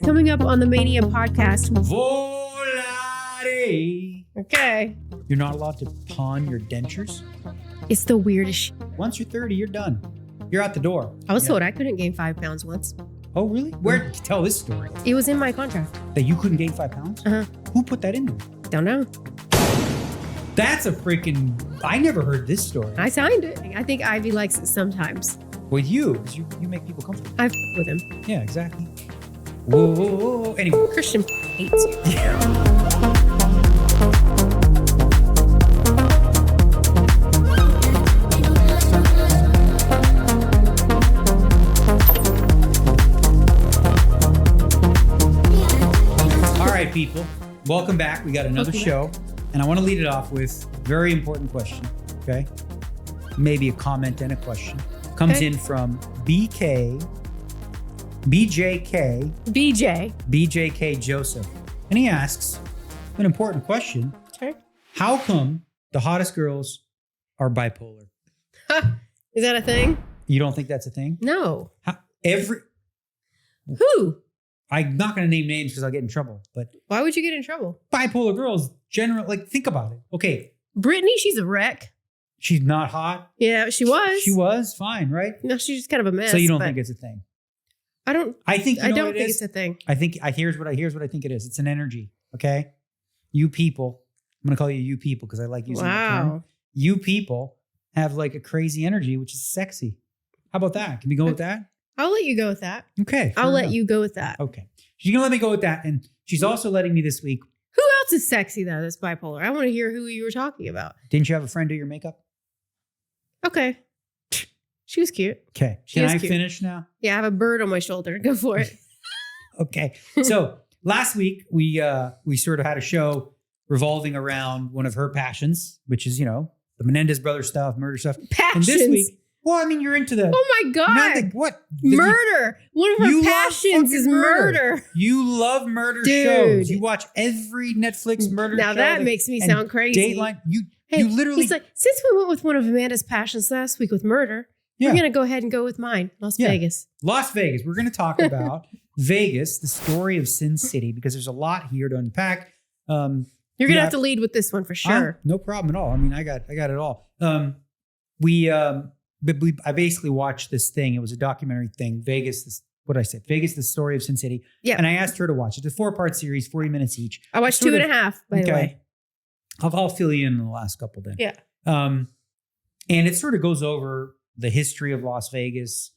Coming up on the Mania Podcast. Volare. Okay. You're not allowed to pawn your dentures. It's the weirdest shit. Once you're 30, you're done. You're out the door. I was told I couldn't gain 5 pounds once. Oh, really? Where did you tell this story? It was in my contract. That you couldn't gain 5 pounds? Uh-huh. Who put that in there? Don't know. That's a freaking... I never heard this story. I signed it. I think Ivy likes it sometimes. With you, because you make people comfortable. I with him. Yeah, exactly. Whoa, whoa, whoa. Anyway. Christian hates you. All right, people. Welcome back. We got another show. And I want to lead it off with a very important question. Okay? Maybe a comment and a question. Comes in from BJK Joseph. And he asks an important question. Okay. How come the hottest girls are bipolar? Is that a thing? You don't think that's a thing? No. Who? I'm not going to name names because I'll get in trouble. But why would you get in trouble? Bipolar girls, generally, like, think about it. Okay. Brittany, she's a wreck. She's not hot. Yeah, she was. She was fine, right? No, she's just kind of a mess. So you don't think it's a thing? I don't think it's a thing. Here's what I think it is. It's an energy. Okay. You people, I'm going to call you people because I like using that term. You people have like a crazy energy, which is sexy. How about that? Can we go with that? I'll let you go with that. Okay. I'll let you go with that. Okay. She's going to let me go with that. And she's also letting me this week. Who else is sexy though that's bipolar? I want to hear who you were talking about. Didn't you have a friend do your makeup? Okay. She was cute. Okay. Can I finish now? Yeah, I have a bird on my shoulder. Go for it. Okay. So last week we sort of had a show revolving around one of her passions, which is, the Menendez brothers stuff, murder stuff. Passions. And this week, well, I mean, you're into the... Oh my God. What? Murder. One of her passions is murder. You love murder shows. You watch every Netflix murder show. Now that makes me sound crazy. Dateline. You literally... He's like, since we went with one of Amanda's passions last week with murder, we're going to go ahead and go with mine, Las Vegas. Las Vegas. We're going to talk about Vegas, the story of Sin City, because there's a lot here to unpack. You're going to have to lead with this one for sure. No problem at all. I mean, I got it all. I basically watched this thing. It was a documentary thing. Vegas, Vegas, the story of Sin City. Yeah. And I asked her to watch it. It's a 4-part series, 40 minutes each. I watched 2.5, by the way. I'll fill you in the last couple then. Yeah. And it sort of goes over the history of Las Vegas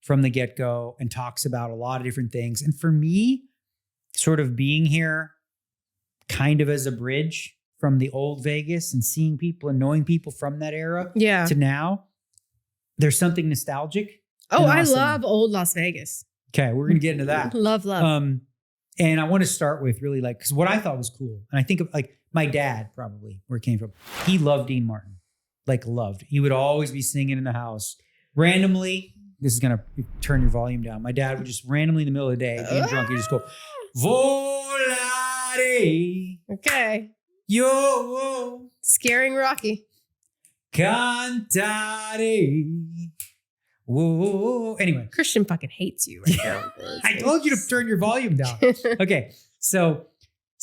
from the get-go and talks about a lot of different things. And for me, sort of being here kind of as a bridge from the old Vegas and seeing people and knowing people from that era to now, there's something nostalgic. Oh, I love old Las Vegas. Okay, we're going to get into that. Love. And I want to start with really because what I thought was cool, and I think of like my dad probably, where it came from, he loved Dean Martin. Loved. He would always be singing in the house. Randomly, this is going to turn your volume down. My dad would just randomly in the middle of the day, being drunk, he'd just go, Volare. Okay. Yo. Scaring Rocky. Cantare. Whoa. Anyway. Christian fucking hates you right now. I told you to turn your volume down. Okay. So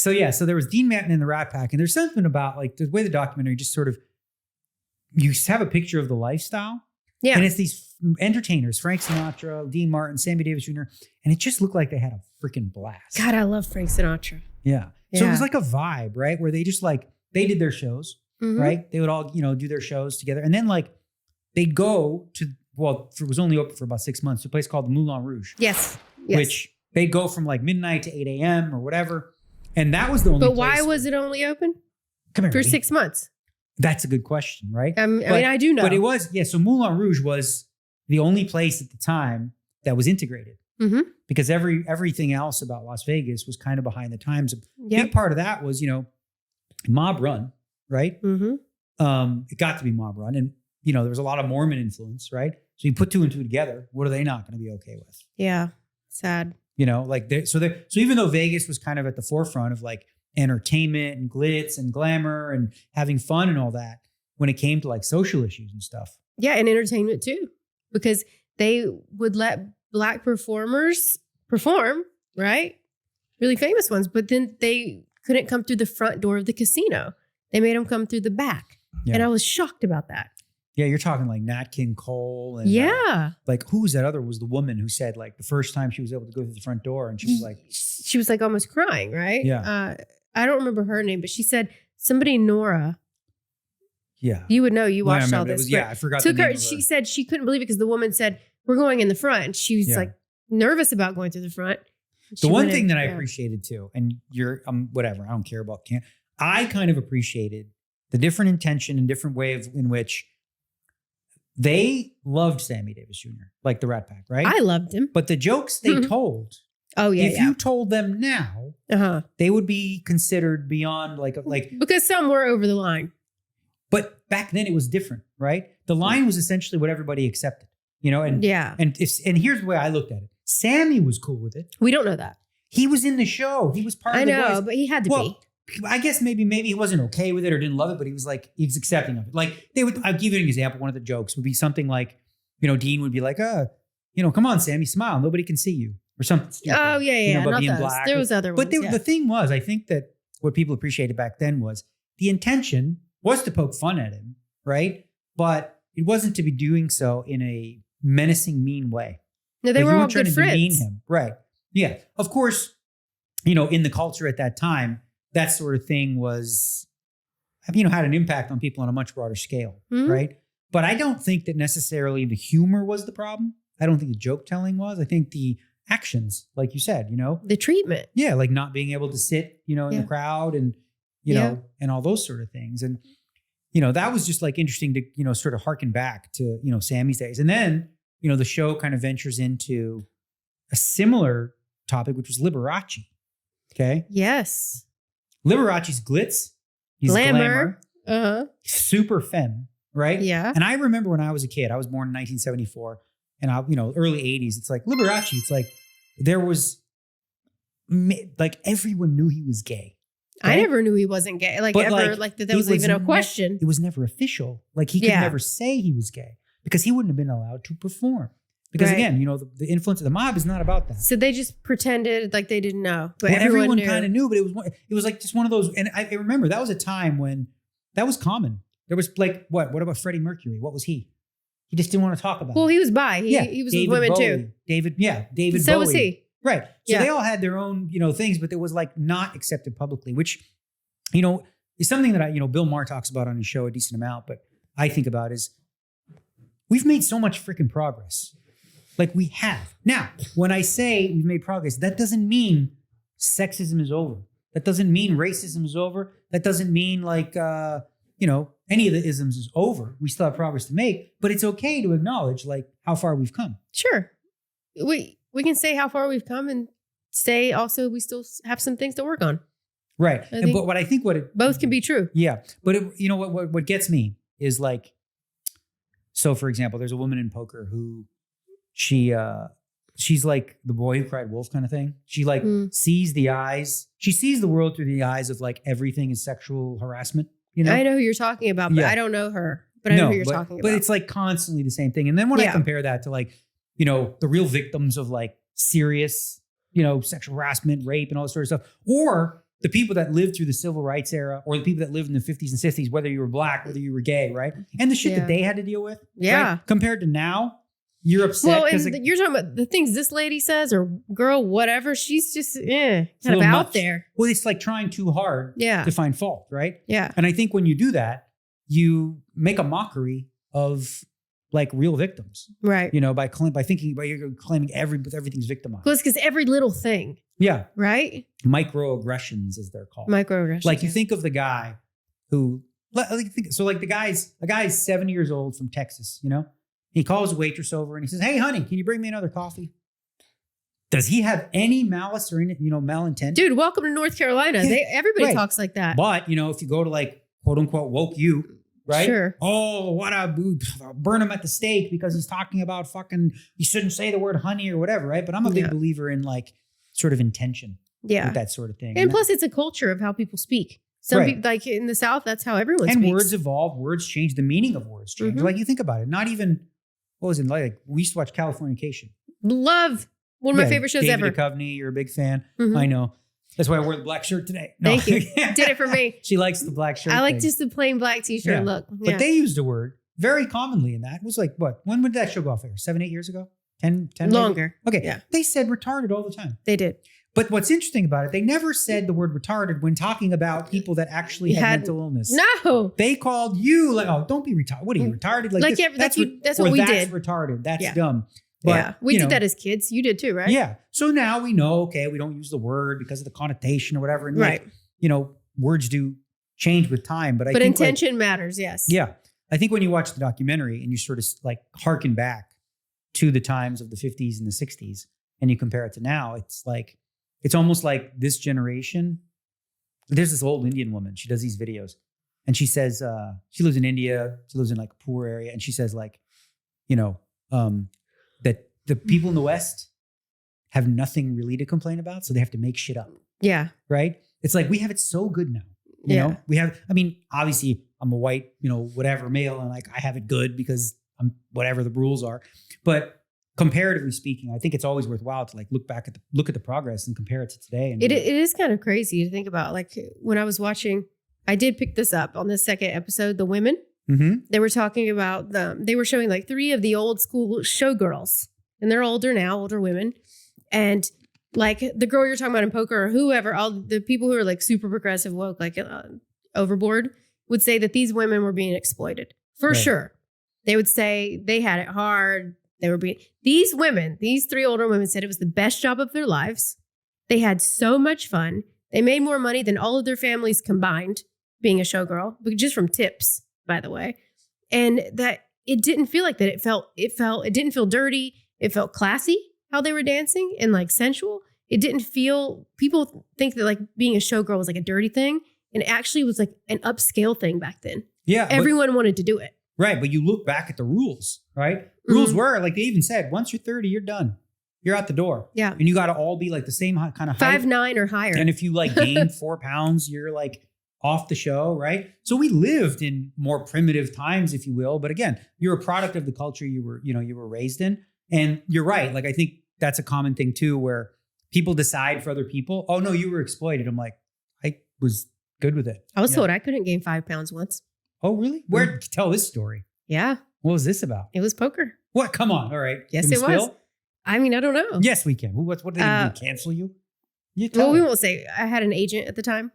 there was Dean Martin in the Rat Pack, and there's something about like the way the documentary just sort of, you have a picture of the lifestyle. Yeah. And it's these entertainers, Frank Sinatra, Dean Martin, Sammy Davis Jr. And it just looked like they had a freaking blast. God, I love Frank Sinatra. Yeah. So it was like a vibe, right? Where they just they did their shows, right? They would all, do their shows together. And then they'd go to, it was only open for about 6 months, to a place called the Moulin Rouge. Yes. Which they'd go from midnight to 8 a.m. or whatever. And that was the only place. But why was it only open? Come here, for 6 months. That's a good question, right? I do know. But it was, so Moulin Rouge was the only place at the time that was integrated. Mm-hmm. Because everything else about Las Vegas was kind of behind the times. A big part of that was, mob run, right? Mm-hmm. It got to be mob run. And, there was a lot of Mormon influence, right? So you put 2 and 2 together, what are they not going to be okay with? Yeah, sad. So even though Vegas was kind of at the forefront of entertainment and glitz and glamour and having fun and all that, when it came to social issues and stuff. Yeah, and entertainment too, because they would let Black performers perform, right? really famous ones. But then they couldn't come through the front door of the casino. They made them come through the back. Yeah. And I was shocked about that. Yeah, you're talking like Nat King Cole. And like, who was that other? Was the woman who said like the first time she was able to go through the front door and she was like almost crying, right? Yeah. I don't remember her name, but she said somebody, Nora. Yeah. You would know. You watched all this. I forgot the name of her. She said she couldn't believe it because the woman said, we're going in the front. And she was like nervous about going through the front. The one thing that I appreciated too, and you're whatever, I don't care about I kind of appreciated the different intention and different way in which they loved Sammy Davis Jr., like the Rat Pack, right? I loved him. But the jokes they told, if you told them now, they would be considered beyond like because some were over the line. But back then it was different, right? The line was essentially what everybody accepted, and and here's the way I looked at it. Sammy was cool with it. We don't know that. He was in the show. He was part of the boys. But he had to be. I guess maybe he wasn't okay with it or didn't love it, but he was accepting of it. Like I'll give you an example. One of the jokes would be something like, Dean would be like, come on, Sammy, smile. Nobody can see you or something stupid. Oh yeah. But not being those. black. There was other ones. But the thing was, I think that what people appreciated back then was the intention was to poke fun at him, right? But it wasn't to be doing so in a menacing, mean way. No, they were all good friends. Demean him. Right. Yeah. Of course, in the culture at that time, that sort of thing was, had an impact on people on a much broader scale, right? But I don't think that necessarily the humor was the problem. I don't think the joke telling was. I think the actions, like you said, the treatment. Yeah, like not being able to sit, in the crowd and, and all those sort of things. And, that was just like interesting to, sort of harken back to, Sammy's days. And then, the show kind of ventures into a similar topic, which was Liberace. Okay. Yes. Liberace's glitz. He's glamour. Super femme, right? Yeah. And I remember when I was a kid, I was born in 1974 and early 80s. It's like Liberace. It's like there was like everyone knew he was gay. Okay? I never knew he wasn't gay. That was even a question. It was never official. Like he could never say he was gay because he wouldn't have been allowed to perform. Because again, the influence of the mob is not about that. So they just pretended like they didn't know, but everyone kind of knew. But it was like just one of those. And I remember that was a time when that was common. There was like what about Freddie Mercury? What was he? He just didn't want to talk about. Well, he was bi. He was David with women Bowie. too. David Bowie. So was he. Right. So they all had their own things, but it was like not accepted publicly, which is something that Bill Maher talks about on his show a decent amount, but I think about is we've made so much freaking progress. Like we have. Now, when I say we've made progress, that doesn't mean sexism is over. That doesn't mean racism is over. That doesn't mean like, any of the isms is over. We still have progress to make, but it's okay to acknowledge like how far we've come. Sure. We can say how far we've come and say also we still have some things to work on. Right. But what I think both can be true. Yeah. But what gets me is like, so for example, there's a woman in poker who she's like the boy who cried wolf kind of thing. She like sees the eyes. She sees the world through the eyes of like everything is sexual harassment. I know who you're talking about, but I don't know her. But I know who you're talking about. But it's like constantly the same thing. And then when I compare that to like, the real victims of like serious, sexual harassment, rape, and all this sort of stuff, or the people that lived through the civil rights era, or the people that lived in the 50s and 60s, whether you were black, whether you were gay, right? And the shit that they had to deal with. Yeah. Right? Compared to now, you're upset. Well, and you're talking about the things this lady says or girl, whatever. She's just kind of out there. Well, it's like trying too hard to find fault, right? Yeah. And I think when you do that, you make a mockery of like real victims, right? By you're claiming everything's victimized. Well, it's because every little thing. Yeah. Right. Microaggressions, as they're called. Microaggressions. Like you think of the guy who, the guy's 70 years old from Texas. He calls a waitress over and he says, "Hey, honey, can you bring me another coffee?" Does he have any malice or malintent? Dude, welcome to North Carolina. Everybody talks like that. But if you go to like quote unquote woke you. Right? Sure. Oh, burn him at the stake because he's talking about fucking, you shouldn't say the word honey or whatever, right? But I'm a big believer in like sort of intention. Yeah. With that sort of thing. And plus it's a culture of how people speak. Some people, like in the South, that's how everyone speaks. And words evolve, words change, the meaning of words change. Mm-hmm. Like you think about it, not even, what was it like? We used to watch Californication. Love. One of my favorite shows David ever. Duchovny, you're a big fan. Mm-hmm. I know. That's why I wore the black shirt today. No. Thank you. Did it for me. She likes the black shirt. I like just the plain black t-shirt look. Yeah. But they used a word very commonly in that. It was like, what? When did that show go off air? 7, 8 years ago? 10 Longer. Maybe? Okay. Yeah. They said retarded all the time. They did. But what's interesting about it, they never said the word retarded when talking about people that actually had mental illness. No. They called you like, oh, don't be retarded. What are you, retarded? Like this, that's what we did. That's retarded. That's dumb. But, we did that as kids. You did too, right? Yeah. So now we know, okay, we don't use the word because of the connotation or whatever. And right. Like, words do change with time. But I think intention matters, yes. Yeah. I think when you watch the documentary and you sort of like harken back to the times of the 50s and the 60s and you compare it to now, it's almost like this generation. There's this old Indian woman. She does these videos and she says, she lives in India. She lives in like a poor area. And she says like, that the people in the West have nothing really to complain about. So they have to make shit up. Yeah. Right. It's like, we have it so good now. You know, we have, obviously I'm a white, whatever male. And like, I have it good because I'm whatever the rules are. But comparatively speaking, I think it's always worthwhile to like look at the progress and compare it to today. And it is kind of crazy to think about. Like when I was watching, I did pick this up on the second episode, the women. Mm-hmm. They were talking about they were showing like 3 of the old school showgirls, and they're older now, older women. And like the girl you're talking about in poker or whoever, all the people who are like super progressive woke, like overboard, would say that these women were being exploited for sure. They would say they had it hard. They were these 3 older women said it was the best job of their lives. They had so much fun. They made more money than all of their families combined being a showgirl, but just from tips, by the way. And that it didn't feel like that. It didn't feel dirty. It felt classy how they were dancing and like sensual. It didn't feel, people think that like being a showgirl was like a dirty thing. And it actually was like an upscale thing back then. Yeah. Everyone wanted to do it. Right. But you look back at the rules, right? Mm-hmm. Rules were like, they even said, once you're 30, you're done. You're out the door. Yeah. And you got to all be like the same kind of height. 5'9" or higher. And if you like gain 4 pounds, you're like off the show, right? So we lived in more primitive times, if you will. But again, you're a product of the culture you were raised in. And you're right. Like, I think that's a common thing too, where people decide for other people, oh no, you were exploited. I'm like, I was good with it. I was told I couldn't gain 5 pounds once. Oh, really? Where? Tell this story. Yeah. What was this about? It was poker. What? Come on. All right. Yes, it was. I mean, I don't know. Yes, we can. What are they going to do? Cancel you? Well, we won't say. I had an agent at the time.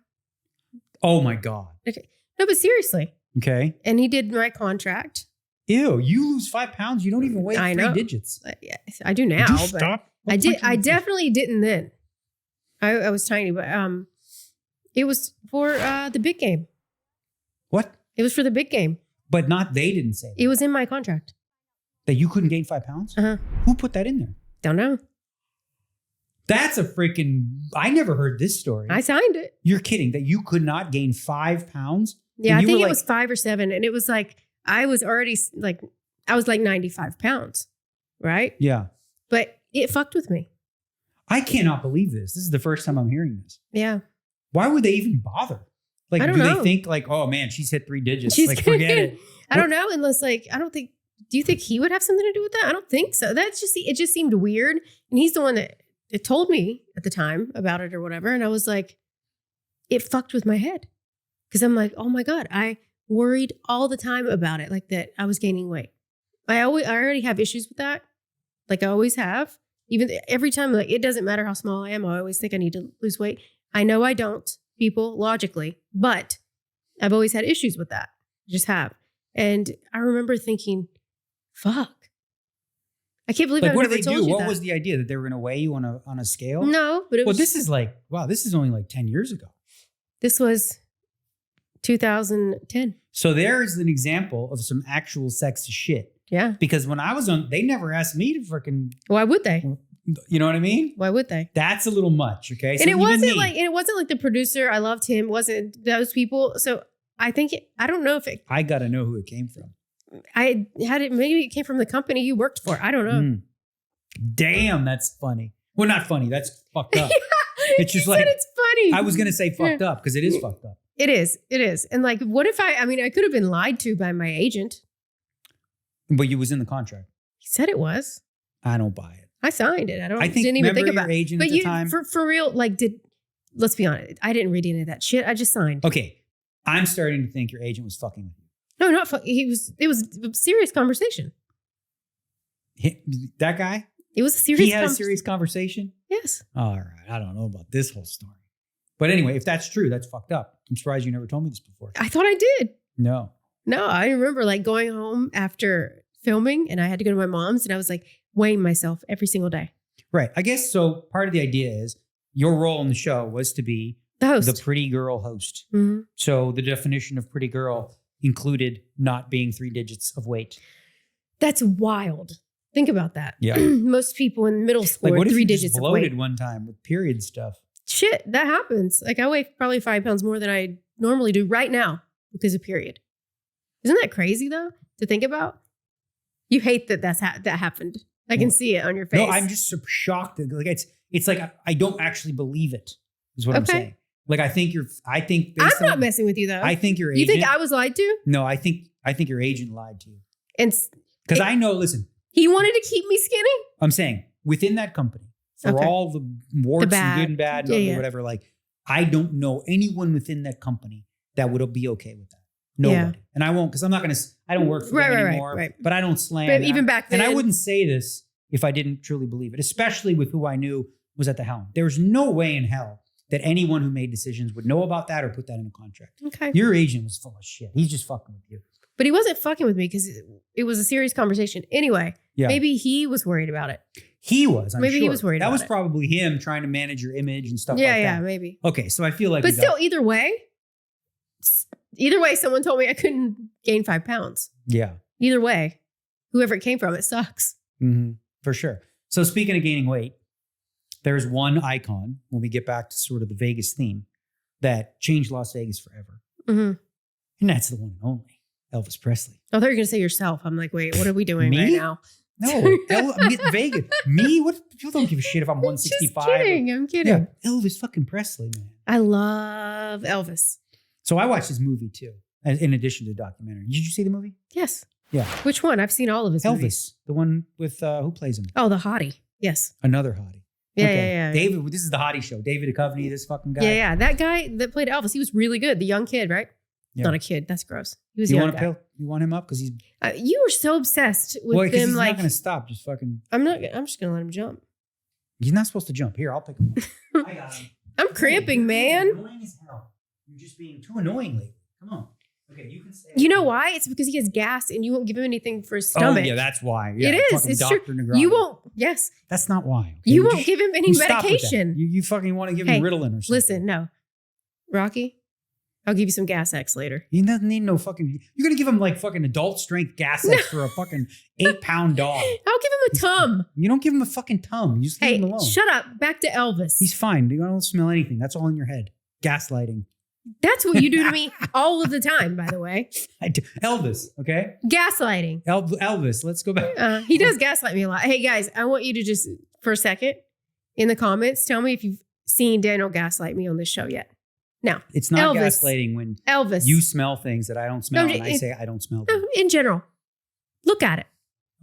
Oh my God. Okay. No, but seriously. Okay. And he did my contract. Ew, you lose 5 pounds. You don't even weigh 3 digits. Yes, I do now. Did you stop? I did. I definitely didn't then. I was tiny, but it was for the big game. What? It was for the big game. But they didn't say that. It was in my contract. That you couldn't gain 5 pounds? Uh-huh. Who put that in there? Don't know. That's a freaking, I never heard this story. I signed it. You're kidding that you could not gain 5 pounds? Yeah, I think it was 5 or 7. And it was like, I was like 95 pounds. Right? Yeah. But it fucked with me. I cannot believe this. This is the first time I'm hearing this. Yeah. Why would they even bother? Like, I don't know. They think like, oh man, she's hit 3 digits. Like, forget it. I don't know. Unless like, do you think he would have something to do with that? I don't think so. It just seemed weird. And he's the one that told me at the time about it or whatever. And I was like, it fucked with my head. Cause I'm like, oh my God, I worried all the time about it. Like that I was gaining weight. I already have issues with that. Like I always have. Even every time, like, it doesn't matter how small I am. I always think I need to lose weight. I know I don't, people, logically, but I've always had issues with that. I just have. And I remember thinking, fuck. I can't believe I've never told you that. What did they do? What was the idea? That they were going to weigh you on a scale? No, but it was... Well, this is like, wow, this is only like 10 years ago. This was 2010. So there's an example of some actual sexist shit. Yeah. Because when I was on, they never asked me to freaking... Why would they? You know what I mean? Why would they? That's a little much, okay? So and it wasn't like the producer. I loved him. It wasn't those people. So I think I don't know if it... I got to know who it came from. Maybe it came from the company you worked for. I don't know. Damn, that's funny. Well, not funny. That's fucked up. It's just like... it's funny. I was going to say fucked up because it is fucked up. It is. And like, what if I could have been lied to by my agent. But you was in the contract. He said it was. I don't buy it. I signed it. Didn't even think about it. Agent at the time. For real, like, did let's be honest. I didn't read any of that shit. I just signed. Okay. I'm starting to think your agent was fucking with you. No, not fucking. It was a serious conversation. That guy? It was a serious. He had a serious conversation? Yes. All right. I don't know about this whole story. But anyway, if that's true, that's fucked up. I'm surprised you never told me this before. I thought I did. No, I remember like going home after filming and I had to go to my mom's and I was like weighing myself every single day. Right. I guess so. Part of the idea is your role in the show was to be the host, the pretty girl host. Mm-hmm. So the definition of pretty girl included not being 3 digits of weight. That's wild. Think about that. Yeah. Most people in middle school are 3 digits of weight. Bloated one time with period stuff. Shit, that happens. Like I weigh probably 5 pounds more than I normally do right now because of period. Isn't that crazy though to think about? You hate that that happened. I can see it on your face. No, I'm just so shocked that like it's like I don't actually believe it. Is what I'm saying. Like I think I'm not messing with you though. I think your agent. You think I was lied to? No, I think your agent lied to you. And because I know, listen, he wanted to keep me skinny. I'm saying within that company, for all the warts and good and bad and whatever, like I don't know anyone within that company that would be okay with that. Nobody. Yeah. And I won't, because I'm not going to, I don't work for them anymore, right. But I don't slam. But even back then. And I wouldn't say this if I didn't truly believe it, especially with who I knew was at the helm. There's no way in hell that anyone who made decisions would know about that or put that in a contract. Okay. Your agent was full of shit. He's just fucking with you. But he wasn't fucking with me because it was a serious conversation. Anyway, maybe he was worried about it. He was, I'm sure. He was worried about it. That was probably him trying to manage your image and stuff like that. Yeah, maybe. Okay, so I feel like... But still, either way, someone told me I couldn't gain 5 pounds. Yeah. Either way, whoever it came from, it sucks. Mm-hmm. For sure. So speaking of gaining weight, there's one icon, when we get back to sort of the Vegas theme, that changed Las Vegas forever. Mm-hmm. And that's the one and only, Elvis Presley. I thought you were going to say yourself. I'm like, wait, what are we doing right now? No, Vegas. Me? What? People don't give a shit if I'm 165. I'm kidding. Yeah, Elvis fucking Presley, man. I love Elvis. So I watched this movie too, in addition to the documentary. Did you see the movie? Yes. Yeah. Which one? I've seen all of his movies. The one with, who plays him? Oh, the hottie. Yes. Another hottie. Yeah, okay. yeah. David, this is the hottie show. David Duchovny, this fucking guy. Yeah. That guy that played Elvis, he was really good. The young kid, right? Yeah. Not a kid. That's gross. He was young. You want him up? Because he's... you were so obsessed with him. He's like, not going to stop. Just fucking... I'm just going to let him jump. He's not supposed to jump. Here, I'll pick him up. I got him. I'm cramping, man. You're annoying as hell. You're just being too annoying lately. Come on. Okay, you can stay. You know why? It's because he has gas and you won't give him anything for his stomach. Oh, yeah, that's why. Yeah, it is. It's Dr. true. Negreanu. You won't. Yes. That's not why. Okay? You won't give him any medication. You fucking want to give him Ritalin or something. Listen, no. Rocky, I'll give you some Gas X later. He doesn't need no fucking... You're going to give him like fucking adult strength Gas X for a fucking 8-pound dog. I'll give him a tum. You don't give him a fucking tum. You just leave him alone. Shut up. Back to Elvis. He's fine. You don't smell anything. That's all in your head. Gaslighting. That's what you do to me all of the time, by the way. I do. Elvis, okay? Gaslighting. Elvis, let's go back. He does gaslight me a lot. Hey, guys, I want you to just, for a second, in the comments, tell me if you've seen Daniel gaslight me on this show yet. No. It's not gaslighting when you smell things that I don't smell and I say I don't smell them. In general. Look at it.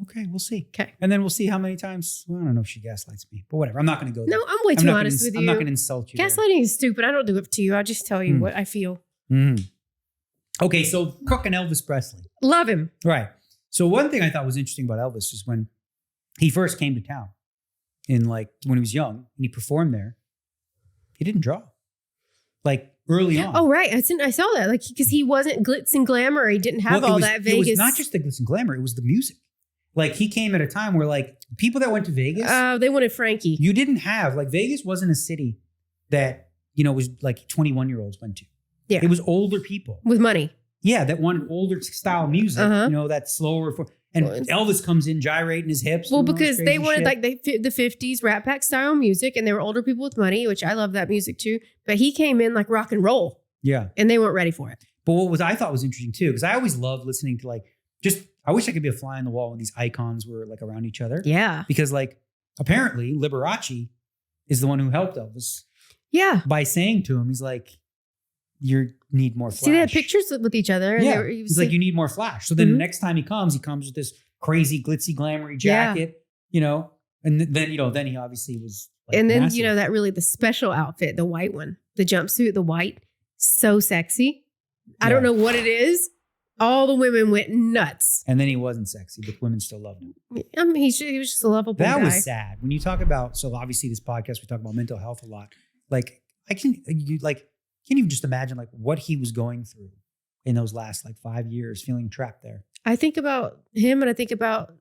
Okay, we'll see. Okay. And then we'll see how many times. Well, I don't know if she gaslights me, but whatever. I'm not going to go there. No, I'm way too honest with you. I'm not going to insult you. Gaslighting is stupid. I don't do it to you. I just tell you what I feel. Mm. Okay, so Cook and Elvis Presley. Love him. Right. So one thing I thought was interesting about Elvis is when he first came to town, when he was young, and he performed there, he didn't draw. Like early on. Oh, right. I saw that. Like, because he wasn't glitz and glamour. He didn't have all that Vegas. It was not just the glitz and glamour. It was the music. Like he came at a time where like people that went to Vegas. They wanted Frankie. You didn't have, like Vegas wasn't a city that, was like 21-year-olds went to. Yeah. It was older people. With money. Yeah. That wanted older style music, that slower. And Elvis comes in gyrating his hips. Well, because they wanted like the 50s Rat Pack style music and they were older people with money, which I love that music too. But he came in like rock and roll. Yeah. And they weren't ready for it. But I thought was interesting too, because I always loved listening to I wish I could be a fly on the wall when these icons were like around each other. Yeah. Because like apparently Liberace is the one who helped Elvis. Yeah. By saying to him, he's like, you need more flash. See, they had pictures with each other. And yeah. He's like, you need more flash. So then the next time he comes with this crazy glitzy, glamoury jacket, and then he obviously was And then, massive. that really the special outfit, the white one, the jumpsuit, the white, so sexy. I don't know what it is. All the women went nuts. And then he wasn't sexy, but women still loved him. I mean, he was just a lovable guy. That was sad. When you talk about, so obviously this podcast, we talk about mental health a lot. Like, can't even just imagine like what he was going through in those last like 5 years, feeling trapped there. I think about him and I think about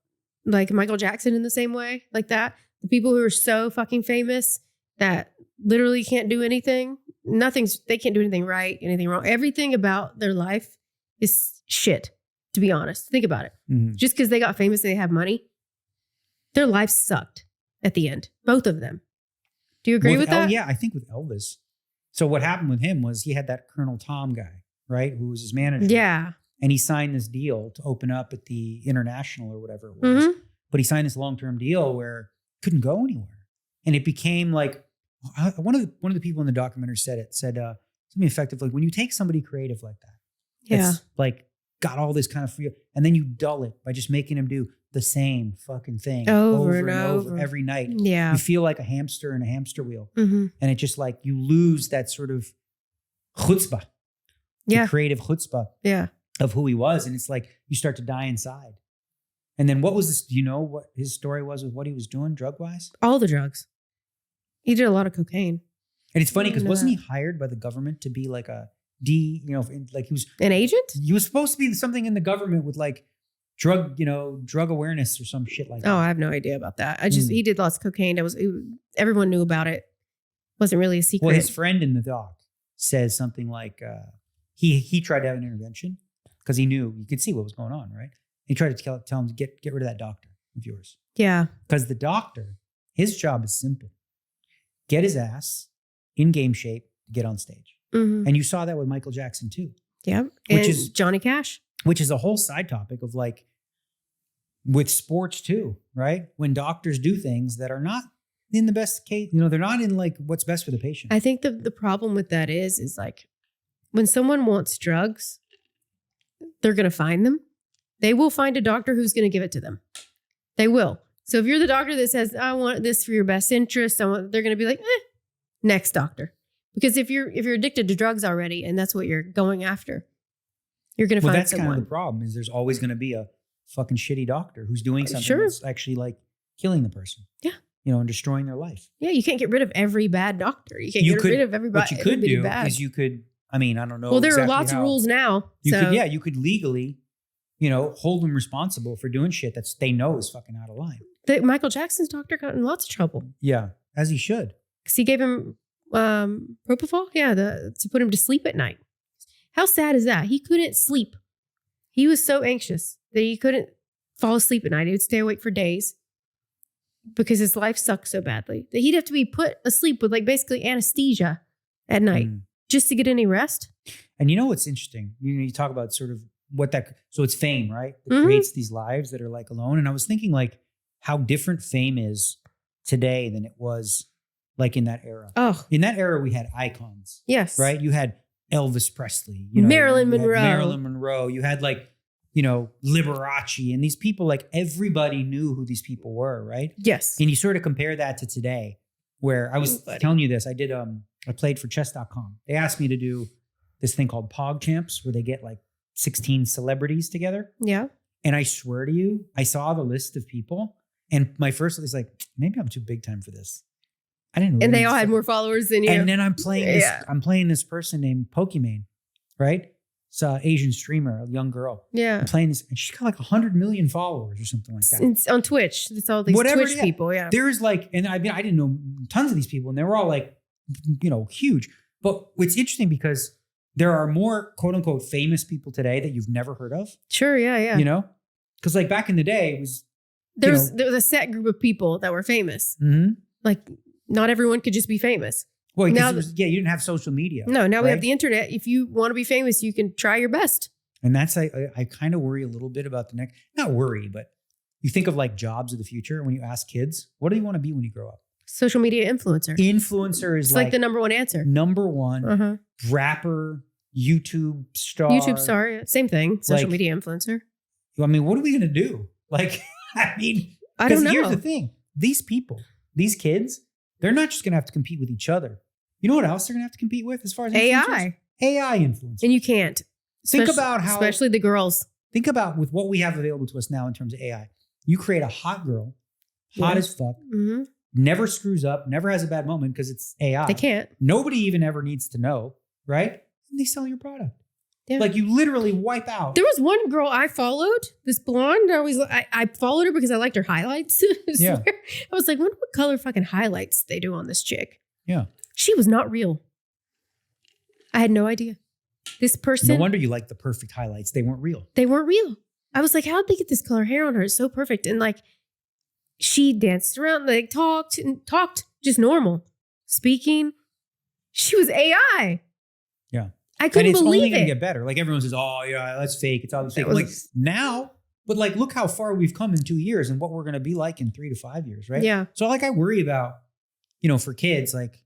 like Michael Jackson in the same way, like that. The people who are so fucking famous that literally can't do anything. They can't do anything right, anything wrong. Everything about their life is shit, to be honest. Think about it. Mm-hmm. Just because they got famous and they have money, their life sucked at the end. Both of them. Do you agree with that? Yeah, I think with Elvis. So what happened with him was he had that Colonel Tom guy, right? Who was his manager. Yeah. And he signed this deal to open up at the International or whatever it was. Mm-hmm. But he signed this long-term deal where he couldn't go anywhere. And it became like, one of the people in the documentary said something effective, like when you take somebody creative like that, that's like got all this kind of free, and then you dull it by just making them do the same fucking thing over and over every night. Yeah. You feel like a hamster in a hamster wheel. Mm-hmm. And it just like, you lose that sort of chutzpah. The creative chutzpah of who he was. And it's like, you start to die inside. And then what was this? Do you know what his story was with what he was doing drug-wise? All the drugs. He did a lot of cocaine. And it's funny because wasn't he hired by the government to be like a like he was an agent? He was supposed to be something in the government with like drug awareness or some shit like that. Oh, I have no idea about that. He did lots of cocaine. Everyone knew about it. Wasn't really a secret. Well, his friend in the doc says something like he tried to have an intervention because he knew you could see what was going on, right? He tried to tell him to get rid of that doctor of yours. Yeah. Because the doctor, his job is simple. Get his ass in game shape to get on stage. Mm-hmm. And you saw that with Michael Jackson too. Yeah. Which is Johnny Cash. Which is a whole side topic of like with sports too, right? When doctors do things that are not in the best case, they're not in like what's best for the patient. I think the problem with that is like when someone wants drugs, they're going to find them. They will find a doctor who's going to give it to them. They will. So if you're the doctor that says, I want this for your best interest, they're going to be like, next doctor. Because if you're addicted to drugs already and that's what you're going after, you're going to find someone. That's kind of the problem is there's always going to be a fucking shitty doctor who's doing something that's actually like killing the person. Yeah. And destroying their life. Yeah. You can't get rid of every bad doctor. You can't get rid of everybody. What you could do is I don't know. Well, there are lots of rules now. You could legally, hold them responsible for doing shit that they know is fucking out of line. Michael Jackson's doctor got in lots of trouble. Yeah, as he should. Because he gave him propofol, to put him to sleep at night. How sad is that? He couldn't sleep. He was so anxious that he couldn't fall asleep at night. He would stay awake for days because his life sucked so badly that he'd have to be put asleep with like basically anesthesia at night just to get any rest. And what's interesting? You talk about sort of so it's fame, right? It creates these lives that are like alone. And I was thinking like how different fame is today than it was like in that era. Oh. In that era, we had icons. Yes. Right? You had Elvis Presley. Marilyn Monroe. You had like, Liberace. And these people, like everybody knew who these people were, right? Yes. And you sort of compare that to today where I was telling you this. I did, I played for chess.com. They asked me to do this thing called Pog Champs where they get like 16 celebrities together. Yeah. And I swear to you, I saw the list of people and my first was like, maybe I'm too big time for this. I didn't know. And they all had more followers than you. And then I'm playing this person named Pokimane, right? It's an Asian streamer, a young girl. Yeah. I'm playing this, and she's got like 100 million followers or something like that. It's on Twitch. It's all these Twitch people, yeah. There's like, and I didn't know tons of these people, and they were all like, huge. But it's interesting because there are more quote unquote famous people today that you've never heard of. Sure, yeah. Because like back in the day, it was there was a set group of people that were famous. Mm-hmm. Like not everyone could just be famous. Well, now you didn't have social media. No, now we have the internet. If you want to be famous, you can try your best. And that's I kind of worry a little bit about the next. Not worry, but you think of like jobs of the future when you ask kids, what do you want to be when you grow up? Social media influencer. Influencer is like the number one answer. Number one. Rapper, YouTube star. YouTube star, same thing. Social media influencer. I mean, what are we going to do? Like, I don't know. Here's the thing. These people, these kids, they're not just going to have to compete with each other. You know what else they're going to have to compete with as far as AI? AI influencers. And you can't. Think about how... Especially the girls. Think about with what we have available to us now in terms of AI. You create a hot girl, hot as fuck, never screws up, never has a bad moment because it's AI. They can't. Nobody even ever needs to know, right? And they sell your product. Yeah. Like you literally wipe out. There was one girl I followed, this blonde. I followed her because I liked her highlights. I was like, what color fucking highlights they do on this chick? Yeah. She was not real. I had no idea. This person. No wonder you like the perfect highlights. They weren't real. They weren't real. I was like, how'd they get this color hair on her? It's so perfect. And like, she danced around, like talked just normal. Speaking. She was AI. Yeah. I couldn't believe it. And it's only going to get better. Like everyone says, oh yeah, that's fake. It's all fake. Like now, but like, look how far we've come in 2 years and what we're going to be like in 3 to 5 years, right? Yeah. So like, I worry about, for kids, like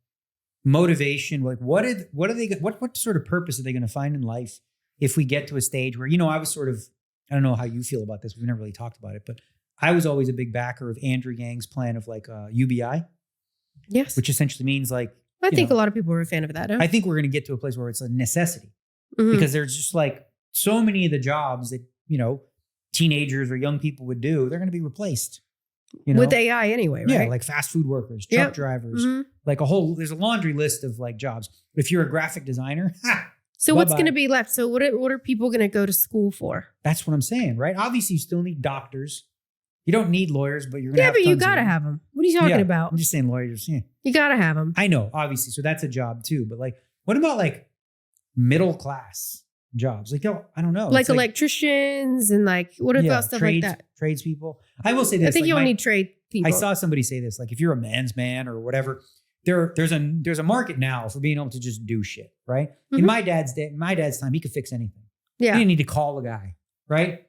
motivation, like what sort of purpose are they going to find in life if we get to a stage where, I was sort of, I don't know how you feel about this. We've never really talked about it, but I was always a big backer of Andrew Yang's plan of like UBI. Yes. Which essentially means like, I think a lot of people are a fan of that. Huh? I think we're going to get to a place where it's a necessity because there's just like so many of the jobs that, teenagers or young people would do, they're going to be replaced. With AI anyway, right? Yeah, like fast food workers, truck drivers, like there's a laundry list of like jobs. If you're a graphic designer, so what's going to be left? So what are people going to go to school for? That's what I'm saying, right? Obviously, you still need doctors. You don't need lawyers, but you're going to have but you got to have them. What are you talking about? I'm just saying lawyers. Yeah. You got to have them. I know, obviously. So that's a job too. But like, what about like middle class jobs? Like, I don't know. Like electricians and like, what about stuff like that? Tradespeople. I will say this. I think you don't need trade people. I saw somebody say this, like if you're a man's man or whatever, there's a market now for being able to just do shit, right? In my dad's time, he could fix anything. Yeah. He didn't need to call a guy, right?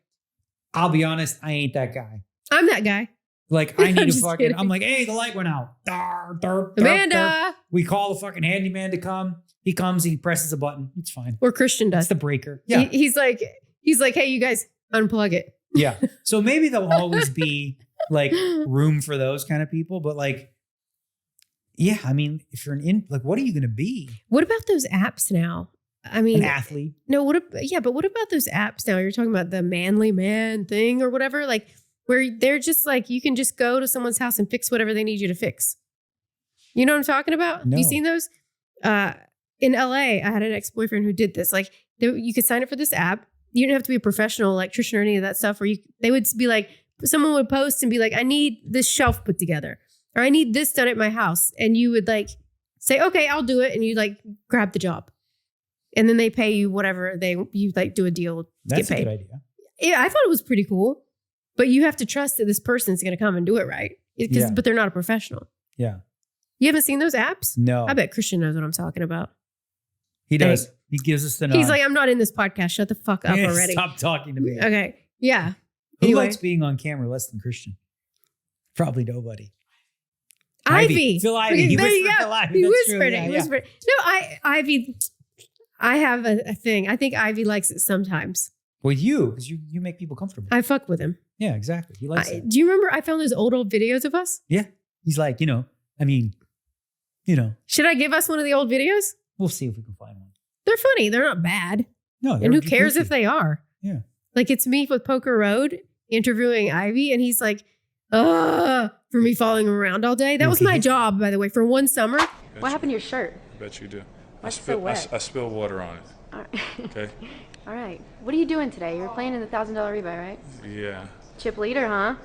I'll be honest, I ain't that guy. I'm that guy. Like I need to fucking, I'm like, hey, the light went out. Amanda. We call the fucking handyman to come. He comes, he presses a button. It's fine. Or Christian does. It's the breaker. Yeah. He's like, hey, you guys, unplug it. Yeah. So maybe there'll always be like room for those kind of people. But like, yeah, I mean, if you're like, what are you going to be? What about those apps now? I mean, an athlete. No, but what about those apps now? You're talking about the manly man thing or whatever, like where they're just like, you can just go to someone's house and fix whatever they need you to fix. You know what I'm talking about? No. You seen those? In LA, I had an ex-boyfriend who did this. Like you could sign up for this app. You didn't have to be a professional electrician or any of that stuff where they would be like, someone would post and be like, I need this shelf put together or I need this done at my house. And you would like say, okay, I'll do it. And you like grab the job. And then they pay you whatever you like do a deal. That's get paid. a good idea. Yeah, I thought it was pretty cool. But you have to trust that this person's going to come and do it right. But they're not a professional. Yeah. You haven't seen those apps? No. I bet Christian knows what I'm talking about. He does. He gives us the nod. He's like, I'm not in this podcast. Shut the fuck up already. Stop talking to me. Okay. Yeah. Who likes being on camera less than Christian? Probably nobody. Ivy. Phil Ivy. He whispered Phil Ivy. He whispered it. He whispered. No, Ivy. I have a thing. I think Ivy likes it sometimes. With you, because you make people comfortable. I fuck with him. Yeah, exactly. He likes it. Do you remember I found those old videos of us? Yeah. He's like, Should I give us one of the old videos? We'll see if we can find one. They're funny. They're not bad. No. And who cares if they are? Yeah. Like it's me with Poker Road interviewing Ivy and he's like, for me following him around all day. That was my job, by the way, for one summer. What happened to your shirt? I bet you do. I spilled water on it. All right. Okay. All right. What are you doing today? You're playing in the $1,000 rebuy, right? Yeah. Chip leader, huh?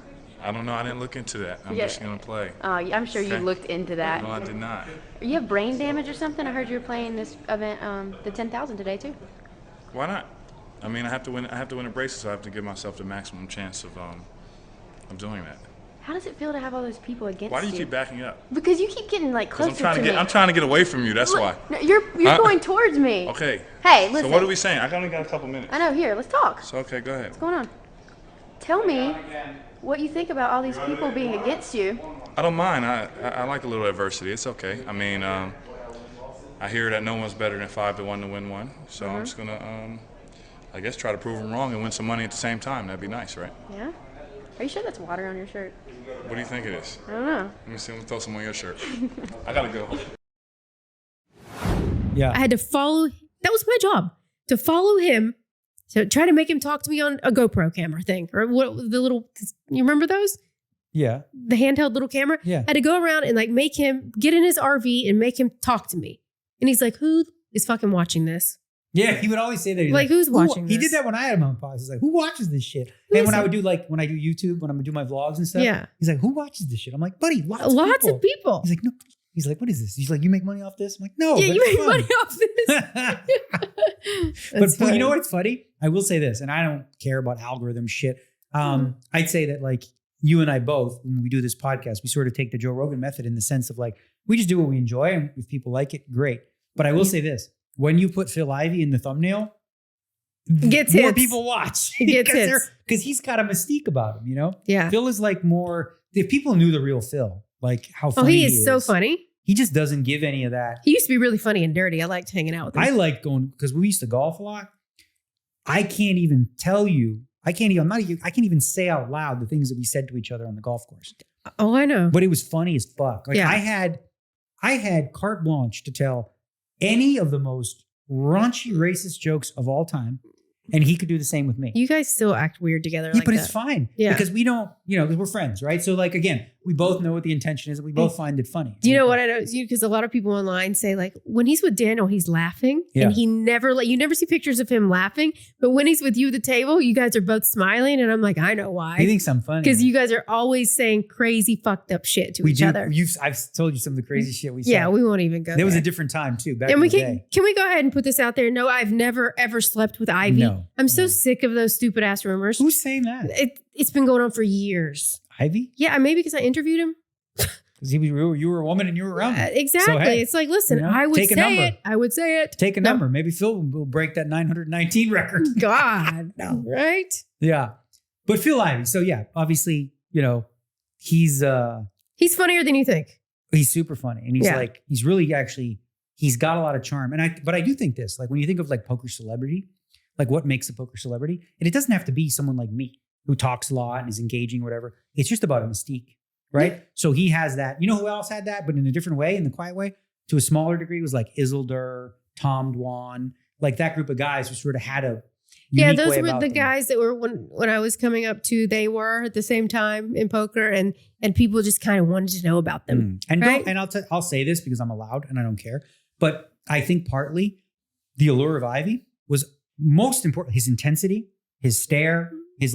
I don't know. I didn't look into that. I'm just going to play. Oh, I'm sure you looked into that. No, I did not. You have brain damage or something? I heard you were playing this event, the 10,000 today too. Why not? I mean, I have to win a bracelet, so I have to give myself the maximum chance of doing that. How does it feel to have all those people against you? Why do you keep backing up? Because you keep getting like closer to me. I'm trying to get away from you. That's why. No, you're going towards me. Okay. Hey, listen. So what are we saying? I only got a couple minutes. I know. Here, let's talk. So okay, go ahead. What's going on? Tell me what you think about all these people being against you. I don't mind. I like a little adversity. It's okay. I mean, I hear that no one's better than 5 to 1 to win one. So I'm just gonna, I guess, try to prove them wrong and win some money at the same time. That'd be nice, right? Yeah. Are you sure that's water on your shirt? What do you think it is? I don't know. Let me see. Let me throw some on your shirt. I gotta go. Yeah. I had to follow. That was my job, to follow him, to try to make him talk to me on a GoPro camera thing, or what the little. You remember those? Yeah. The handheld little camera. Yeah. I had to go around and like make him get in his RV and make him talk to me. And he's like, "Who is fucking watching this?" Yeah, he would always say that. He's Like, who's watching He this? did that when I had him on podcast. He's like, who watches this shit? And when I would do when I do YouTube, when I'm gonna do my vlogs and stuff, Yeah. he's like, who watches this shit? I'm like, buddy, lots of people. He's like, no. He's like, what is this? He's like, you make money off this? I'm like, no. Yeah, but you it's make fun. money off this. But you know what's funny? I will say this, and I don't care about algorithm shit. I'd say that like you and I both, when we do this podcast, we sort of take the Joe Rogan method in the sense of like, we just do what we enjoy, and if people like it, great. But I will say this, when you put Phil Ivey in the thumbnail, Gets more hits. people watch. He gets hits. Because he's got a mystique about him, you know? Yeah. Phil is like more, if people knew the real Phil, like how funny he is so funny. He just doesn't give any of that. He used to be really funny and dirty. I liked hanging out with him. I like going, because we used to golf a lot. I can't even tell you, I can't even say out loud the things that we said to each other on the golf course. Oh, I know. But it was funny as fuck. Like Yeah. I had carte blanche to tell any of the most raunchy racist jokes of all time. And he could do the same with me. You guys still act weird together. Yeah, like but that. it's fine. Yeah. Because we don't, because we're friends, right? So like, again, we both know what the intention is and we both find it funny. Do you know what I know? Because a lot of people online say like, when he's with Daniel, he's laughing. Yeah. And he never, like, you never see pictures of him laughing. But when he's with you at the table, you guys are both smiling. And I'm like, I know why. He thinks I'm funny. Because you guys are always saying crazy fucked up shit to each other. I've told you some of the crazy shit we said. Yeah, we won't even go There was a different time too, back and in we the can day. we go ahead and put this out there? No, I've never ever slept with Ivy. No, I'm so sick of those stupid ass rumors. Who's saying that? It's been going on for years. Ivy? Yeah, maybe because I interviewed him. Because you were a woman and you were around him. Exactly. So, hey, it's like, listen, I would take a say number. it. I would say it. Take a number. Maybe Phil will break that 919 record. God. No. Right? Yeah. But Phil Ivey. So yeah, obviously, he's funnier than you think. he's super funny. And he's really actually, he's got a lot of charm. But I do think this, like when you think of like poker celebrity, like what makes a poker celebrity, and it doesn't have to be someone like me who talks a lot and is engaging or whatever. It's just about a mystique, right? Yeah. So he has that. You know who else had that, but in a different way, in the quiet way, to a smaller degree, was like Isildur, Tom Dwan, like that group of guys who sort of had a those were the guys that were when I was coming up too. They were at the same time in poker, and people just kind of wanted to know about them. And right? I'll say this because I'm allowed and I don't care. But I think partly the allure of Ivy was most important. His intensity, his stare, his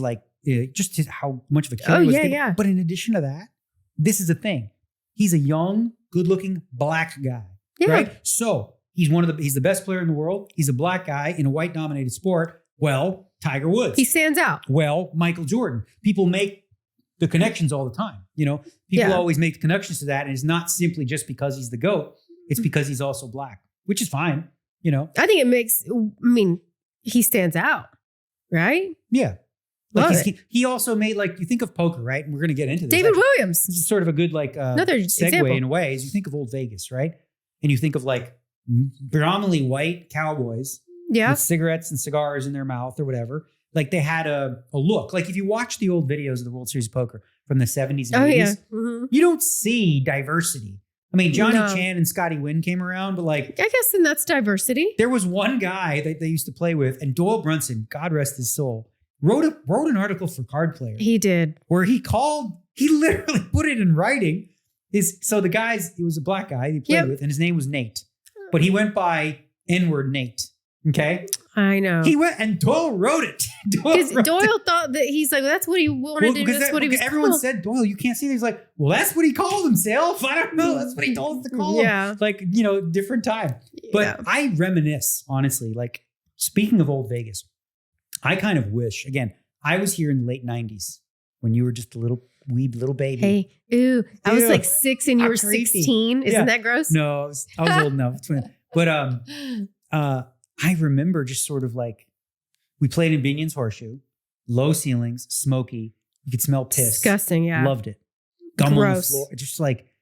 how much of a killer he was. Yeah. But in addition to that, this is the thing. He's a young, good-looking black guy. Yeah. Right? So he's the best player in the world. He's a black guy in a white-dominated sport. Well, Tiger Woods. He stands out. Well, Michael Jordan. People make the connections all the time. People always make the connections to that. And it's not simply just because he's the GOAT. It's because he's also black, which is fine. I think he stands out, right? Yeah. He also made, you think of poker, right? And we're going to get into this. David Williams. This is sort of a good another segue example. in a way. Is you think of old Vegas, right? And you think of predominantly white cowboys with cigarettes and cigars in their mouth or whatever. Like they had a look. Like if you watch the old videos of the World Series of Poker from the 70s and 80s, you don't see diversity. I mean, Johnny Chan and Scotty Wynn came around, but I guess then that's diversity. There was one guy that they used to play with, and Doyle Brunson, God rest his soul, wrote an article for Card Player. He did. Where he literally put it in writing. He was a black guy he played with, and his name was Nate. But he went by N-word Nate. Okay? I know. He went and Doyle wrote it. Because Doyle thought that he's like, that's what he wanted to do. That's what he was everyone called. said, Doyle, you can't see that. He's like, well, that's what he called himself. I don't know. That's what he told us to call him. Different time. But I reminisce, honestly, speaking of old Vegas, I kind of wish, again, I was here in the late 90s when you were just a little baby. Hey, I was 6 and you were 16. Isn't that gross? No, I was old enough. But I remember just sort of we played in Binion's Horseshoe, low ceilings, smoky. You could smell piss. Disgusting, yeah. Loved it. Gum on the floor. Just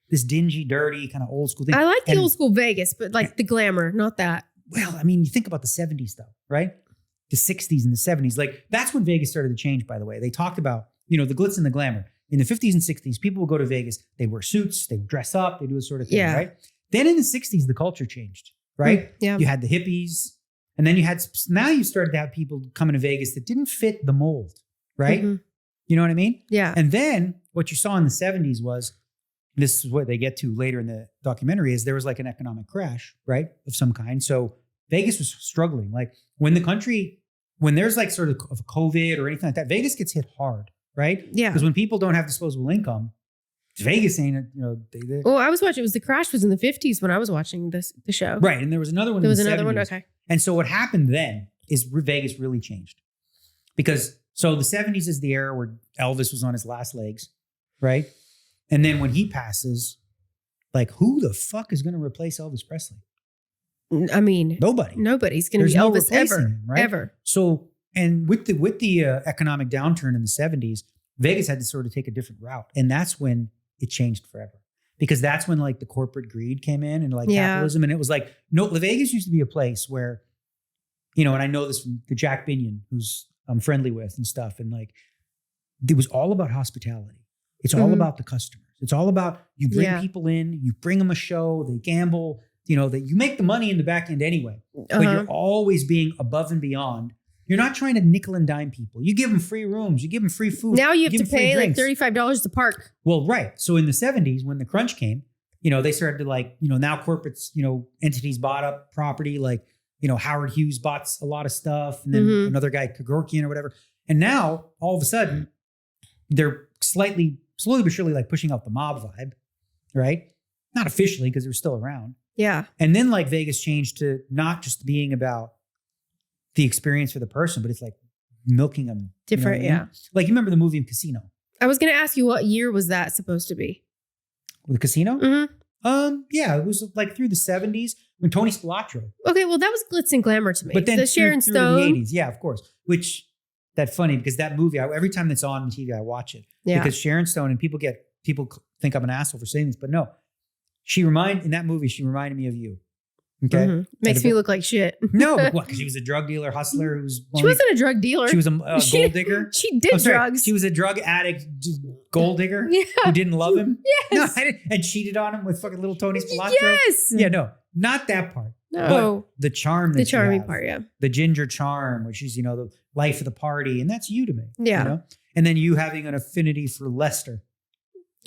this dingy, dirty, kind of old school thing. I like the old school Vegas, but the glamour, not that. Well, I mean, you think about the 70s though, right? The 60s and the 70s. That's when Vegas started to change, by the way. They talked about, the glitz and the glamour. In the 50s and 60s, people would go to Vegas. They wear suits. They would dress up. They do this sort of thing, right? Then in the 60s, the culture changed, right? Yeah. You had the hippies. And then now you started to have people coming to Vegas that didn't fit the mold, right? Mm-hmm. You know what I mean? Yeah. And then what you saw in the 70s was, this is what they get to later in the documentary, is there was like an economic crash, right? Of some kind. So Vegas was struggling. Like when there's like sort of COVID or anything like that, Vegas gets hit hard, right? Yeah. Because when people don't have disposable income, Vegas ain't, Well, I was watching, the crash was in the 50s when I was watching the show. Right. And there was another one. There in was the another 70s. one. Okay. And so what happened then is Vegas really changed. Because so the 70s is the era where Elvis was on his last legs, right? And then when he passes, like who the fuck is going to replace Elvis Presley? I mean, Nobody. Nobody's going to be no Elvis replacing ever, him, right? ever. So, and with the economic downturn in the 70s, Vegas had to sort of take a different route. And that's when it changed forever. Because that's when like the corporate greed came in and like capitalism. And it was like, no, Vegas used to be a place where, and I know this from the Jack Binion, who's I'm friendly with and stuff. And like, it was all about hospitality. It's all about the customers. It's all about you bring people in, you bring them a show, they gamble, that you make the money in the back end anyway. But you're always being above and beyond. You're not trying to nickel and dime people. You give them free rooms, you give them free food. Now you have to give them pay free like drinks. $35 to park. Well, right. So in the 70s, when the crunch came, they started to like, now corporates, entities bought up property. Like, Howard Hughes bought a lot of stuff. And then another guy, Kagorkian or whatever. And now all of a sudden, they're slowly but surely like pushing out the mob vibe, right? Not officially because they're still around. Yeah. And then like Vegas changed to not just being about the experience for the person, but it's like milking them. Different, yeah. Like you remember the movie Casino? I was going to ask you, what year was that supposed to be? With Casino? Mm-hmm. Yeah, it was like through the 70s when Tony Spilotro. Okay, well that was glitz and glamour to me. But then the Sharon through Stone. the 80s, yeah, of course. Which that's funny because that movie, every time that's on TV, I watch it. Yeah. Because Sharon Stone, and people think I'm an asshole for saying this, but no. In that movie, she reminded me of you. Okay. Mm-hmm. Makes me look like shit. No, but what? Because she was a drug dealer, hustler who was. She wasn't a drug dealer. She was a gold digger. She did drugs. She was a drug addict, gold digger who didn't love him. Yes. No, and cheated on him with fucking little Tony Spilotro. Yes. Yeah, no, not that part. No. But the charm. The charming part, yeah. The ginger charm, which is, the life of the party. And that's you to me. Yeah. And then you having an affinity for Lester.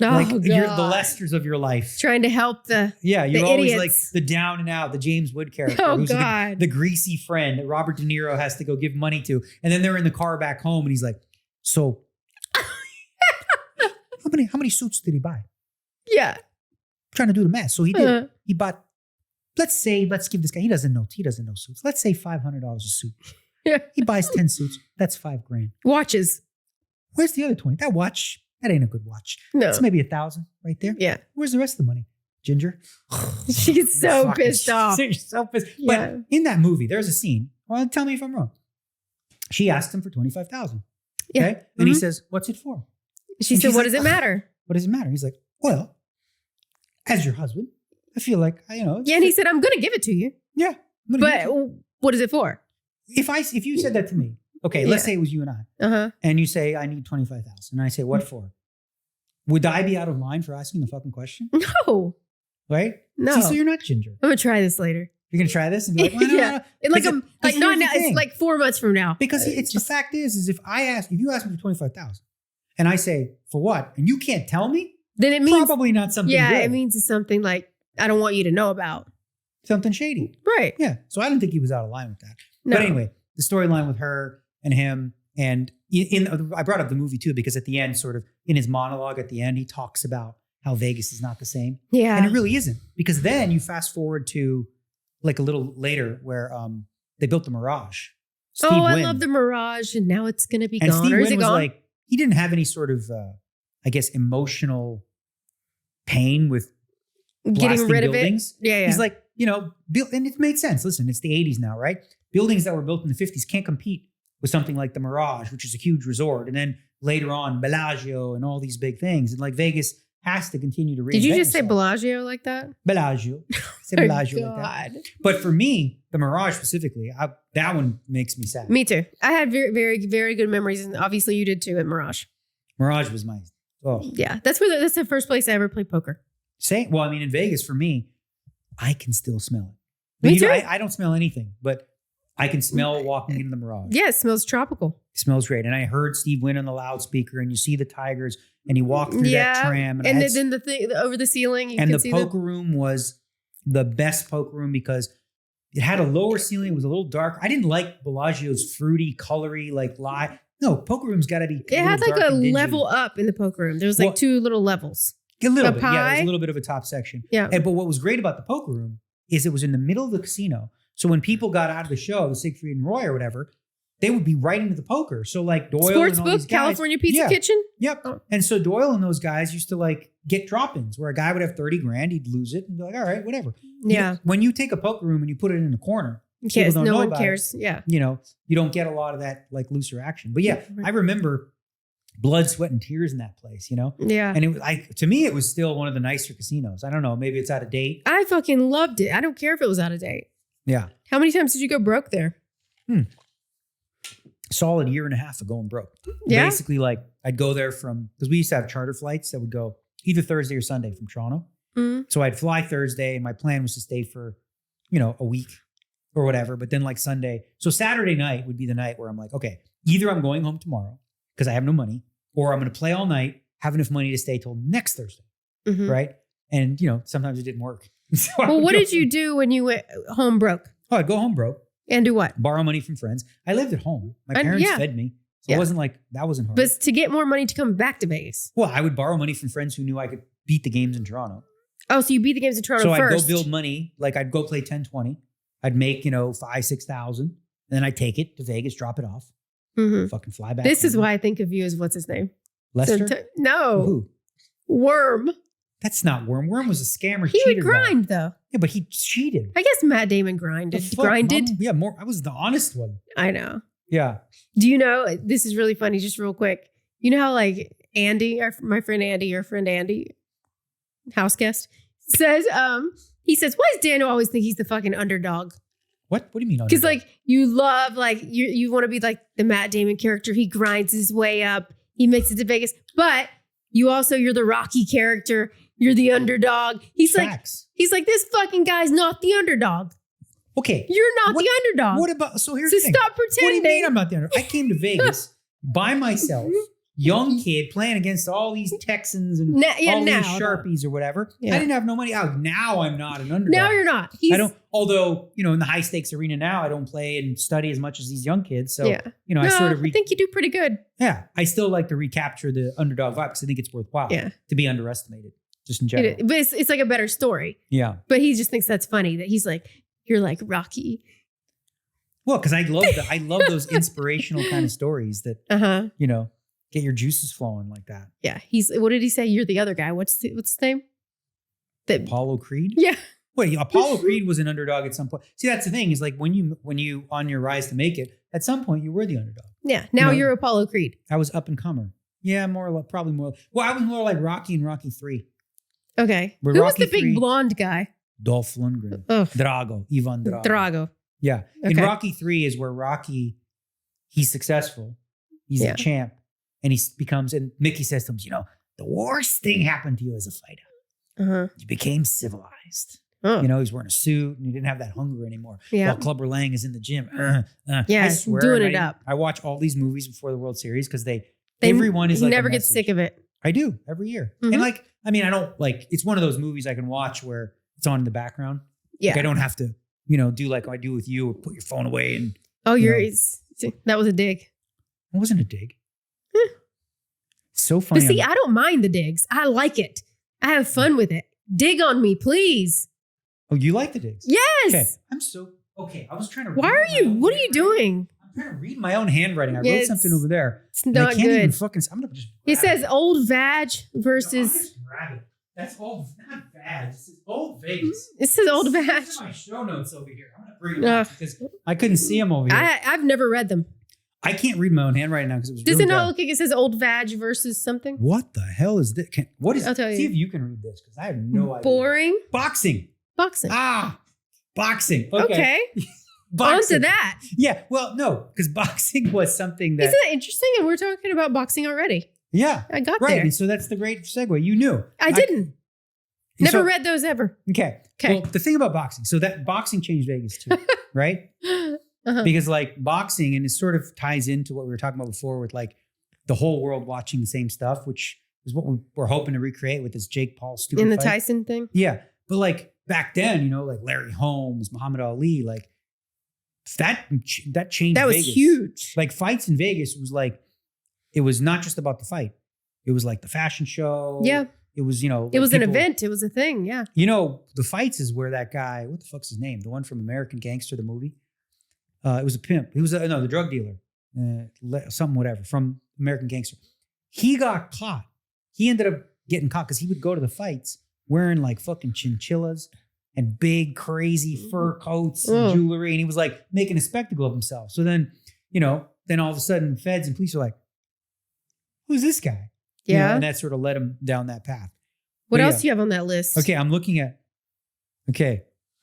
Oh, like God. the Lesters of your life. Trying to help the you're the always idiots. like the down and out, the James Wood character. Oh, who's God. The greasy friend that Robert De Niro has to go give money to. And then they're in the car back home and he's like, so how many suits did he buy? Yeah. I'm trying to do the math. So he did. He bought, let's give this guy, he doesn't know suits. Let's say $500 a suit. Yeah. He buys 10 suits. That's $5,000. Watches. Where's the other 20? That watch, that ain't a good watch. No. It's maybe 1,000 right there. Yeah. Where's the rest of the money? Ginger. She's so pissed off. She's so pissed. Yeah. But in that movie, there's a scene. Well, tell me if I'm wrong. She asked him for $25,000. Yeah. Okay. And he says, what's it for? She And said, she's what like, does it matter? What does it matter? He's like, well, as your husband, I feel like, Yeah. And he said, I'm going to give it to you. yeah. I'm gonna give it But to you. what is it for? If you said that to me, okay, let's say it was you and I, Uh-huh. and you say, I need $25,000. And I say, what for? Would I be out of line for asking the fucking question? No. Right? No. See, so you're not Ginger. I'm going to try this later. You're going to try this and be like, well, no, Yeah. no, no. It's like, Because like not here's the now. thing. It's like 4 months from now. Because it's the fact is if you ask me for $25,000 and I say, for what? And you can't tell me, Then it means, probably not something yeah, good. it means it's something like, I don't want you to know about. Something shady. Right. Yeah. So I don't think he was out of line with that. No. But anyway, the storyline with her and him, and I brought up the movie too, because at the end, sort of in his monologue at the end, he talks about how Vegas is not the same. Yeah. And it really isn't. Because then you fast forward to like a little later where they built the Mirage. Steve I Wynn. love the Mirage, and now it's going to be And gone. Steve Or is Wynn it was gone? like, he didn't have any sort of, I guess, emotional pain with Getting blasting rid buildings. of it. Yeah, yeah. He's like, and it made sense. Listen, it's the 80s now, right? Buildings that were built in the 50s can't compete with something like the Mirage, which is a huge resort. And then later on, Bellagio and all these big things. And like Vegas has to continue to reinvent Did you just say itself. Bellagio like that? Bellagio. Say Oh, Bellagio like that. God. But for me, the Mirage specifically, that one makes me sad. Me too. I had very, very, very good memories, and obviously you did too at Mirage. Mirage was my. Oh yeah. That's the first place I ever played poker. Well, I mean, in Vegas for me, I can still smell it. Me too. I don't smell anything, but I can smell it walking in the Mirage. Yeah, it smells tropical. It smells great. And I heard Steve Wynn on the loudspeaker, and you see the tigers, and you walk through that tram. And then the thing over the ceiling. You and can the poker room was the best poker room because it had a lower ceiling. It was a little dark. I didn't like Bellagio's fruity, colory, like lie. No, poker room's got to be. It had like a level up in the poker room. There was like two little levels. A little bit. Yeah, there's a little bit of a top section. Yeah. But what was great about the poker room is it was in the middle of the casino. So when people got out of the show, Siegfried and Roy or whatever, they would be right into the poker. So like Doyle Sports and all book, these guys, California Pizza Kitchen. Yep. Oh. And so Doyle and those guys used to like get drop-ins where a guy would have 30 grand, he'd lose it and be like, all right, whatever. Yeah. When you take a poker room and you put it in a corner, yes, no one cares. Yeah. You know, you don't get a lot of that like looser action. But yeah, I remember blood, sweat, and tears in that place, you know? Yeah. And it was to me, it was still one of the nicer casinos. I don't know, maybe it's out of date. I fucking loved it. I don't care if it was out of date. Yeah. How many times did you go broke there? Solid year and a half of going broke. Yeah. Basically, like I'd go there because we used to have charter flights that would go either Thursday or Sunday from Toronto. So I'd fly Thursday and my plan was to stay for, a week or whatever. But then like Sunday. So Saturday night would be the night where I'm like, okay, either I'm going home tomorrow because I have no money, or I'm going to play all night, have enough money to stay till next Thursday. Right. And, sometimes it didn't work. So well, what did you do when you went home broke? Oh, I'd go home broke. And do what? Borrow money from friends. I lived at home. My parents fed me. So it wasn't like, that wasn't hard. But to get more money to come back to Vegas. Well, I would borrow money from friends who knew I could beat the games in Toronto. Oh, so you beat the games in Toronto first. So I'd go build money. Like I'd go play 10-20. I'd make, 5,000-6,000. And then I'd take it to Vegas, drop it off. Fucking fly back. This is why I think of you as what's his name? Lester? No. Who? Worm. That's not Worm. Worm was a scammer. He would grind though. Yeah, but he cheated. I guess Matt Damon grinded. Grinded? Yeah, more. I was the honest one. I know. Yeah. Do you know, this is really funny, just real quick. You know how like Andy, my friend Andy, your friend Andy, house guest, says, he says, why does Daniel always think he's the fucking underdog? What do you mean underdog? Because like you love, like you want to be like the Matt Damon character. He grinds his way up. He makes it to Vegas. But you're the Rocky character. You're the underdog. He's Facts. like, this fucking guy's not the underdog. Okay. You're not the underdog. What about, so here's the thing. Stop pretending. What do you mean I'm not the underdog? I came to Vegas by myself, young kid, playing against all these Texans and these Sharpies or whatever. Yeah. I didn't have no money. Now I'm not an underdog. Now you're not. Although, in the high stakes arena now, I don't play and study as much as these young kids. So, I think you do pretty good. Yeah. I still like to recapture the underdog vibe because I think it's worthwhile to be underestimated. Just in general. But it's like a better story. Yeah. But he just thinks that's funny that he's like, you're like Rocky. Well, because I love those inspirational kind of stories that, get your juices flowing like that. Yeah. What did he say? You're the other guy. What's his name? Apollo Creed? Yeah. Wait, Apollo Creed was an underdog at some point. See, that's the thing is like when you on your rise to make it, at some point you were the underdog. Yeah. Now you're Apollo Creed. I was up and comer. Yeah, probably more. Well, I was more like Rocky and Rocky 3. Okay. Who was the big blonde guy? Dolph Lundgren. Ivan Drago. Yeah. Okay. In Rocky 3 is where Rocky, he's successful. He's a champ. And and Mickey says to him, the worst thing happened to you as a fighter. You became civilized. He's wearing a suit and he didn't have that hunger anymore. Yeah. While Clubber Lang is in the gym. I swear, doing it up. I watch all these movies before the World Series because everyone is like, never gets sick of it. I do every year. And I don't like, it's one of those movies I can watch where it's on in the background. Yeah. Like I don't have to, do like I do with you or put your phone away and. Oh, that was a dig. It wasn't a dig. So funny. But see, I don't mind the digs. I like it. I have fun with it. Dig on me, please. Oh, you like the digs? Yes. Okay. I was trying to. What are you doing? I'm trying to read my own handwriting. I wrote something over there. It's not I can't good. Even fucking. I'm gonna just. It says old vag versus. No, that's old, not vag. This is old Vegas. It says old vag. These are my show notes over here. I'm gonna bring them up because I couldn't see them over here. I've never read them. I can't read my own handwriting now because it was. Does really it not look like it says old vag versus something? What the hell is this? I'll tell you. See if you can read this because I have no idea. Boring. Boxing. Boxing. Okay. On to that. Yeah. Well, no, because boxing was something that. Isn't that interesting? And we're talking about boxing already. Yeah. I got right. there. And so that's the great segue. You knew. I didn't. Never read those ever. Okay. Well, the thing about boxing, so that boxing changed Vegas too, right? Because like boxing, and it sort of ties into what we were talking about before with like the whole world watching the same stuff, which is what we're hoping to recreate with this Jake Paul stupid in the fight. Tyson thing. Yeah. But like back then, you know, like Larry Holmes, Muhammad Ali, like that changed That was Vegas. huge. Like fights in Vegas was like, it was not just about the fight. It was like the fashion show. Yeah. It was, you know. It was an event. It was a thing. Yeah. You know, the fights is where that guy, what the fuck's his name? The one from American Gangster, the movie. It was a pimp. He was, the drug dealer. Something, whatever, from American Gangster. He got caught. He ended up getting caught because he would go to the fights wearing like fucking chinchillas and big, crazy fur coats and jewelry. And he was like making a spectacle of himself. So then, you know, then all of a sudden feds and police are like, who's this guy? Yeah. You know, and that sort of led him down that path. What else do you have on that list? Okay, I'm looking at,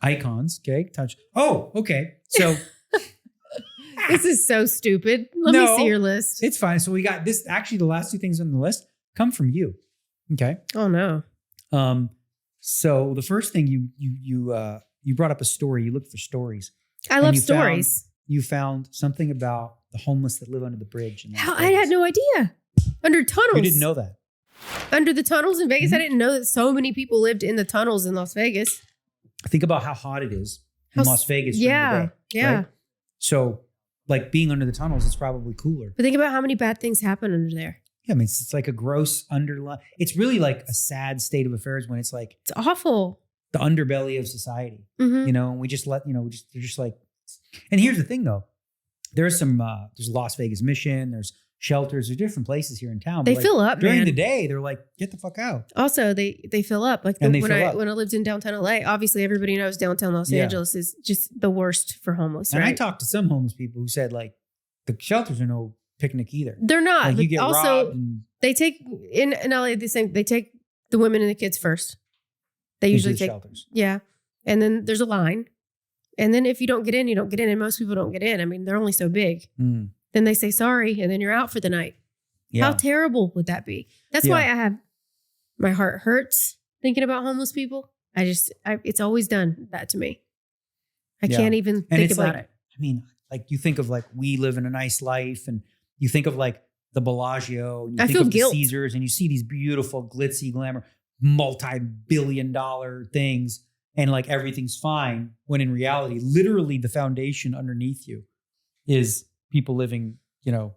icons. Okay, touch. Oh, okay. So. This is so stupid. Let me see your list. It's fine. So we got this. Actually, the last two things on the list come from you. Okay. Oh no. So the first thing you brought up a story. You looked for stories. I love stories. You found something about the homeless that live under the bridge. I had no idea. Under tunnels. You didn't know that. Under the tunnels in Vegas. I didn't know that so many people lived in the tunnels in Las Vegas. Think about how hot it is in Las Vegas. Yeah. During the day, yeah. Right? So like being under the tunnels is probably cooler. But think about how many bad things happen under there. Yeah, I mean, it's like a gross underlying. It's really like a sad state of affairs when it's like it's awful. The underbelly of society, mm-hmm. you know. And we just let they're just like. And here's the thing, though, there's Las Vegas Mission, there's shelters, there's different places here in town. They fill up during the day. They're like, get the fuck out. Also, they fill up. Like when I lived in downtown LA, obviously everybody knows downtown Los Angeles is just the worst for homeless. And right? I talked to some homeless people who said like the shelters are no picnic either. They're not. Like, you get also, robbed and they take in LA the same. They take the women and the kids first. They usually take shelters. Yeah, and then there's a line, and then if you don't get in, you don't get in, and most people don't get in. I mean, they're only so big. Mm. Then they say sorry, and then you're out for the night. Yeah. How terrible would that be? That's why my heart hurts thinking about homeless people. It's always done that to me. I can't even think about it. I mean, like you think of like we live in a nice life, and you think of like the Bellagio, and you think of the Caesars, and you see these beautiful, glitzy, glamour, multi-billion-dollar things, and like everything's fine. When in reality, literally the foundation underneath you is people living, you know.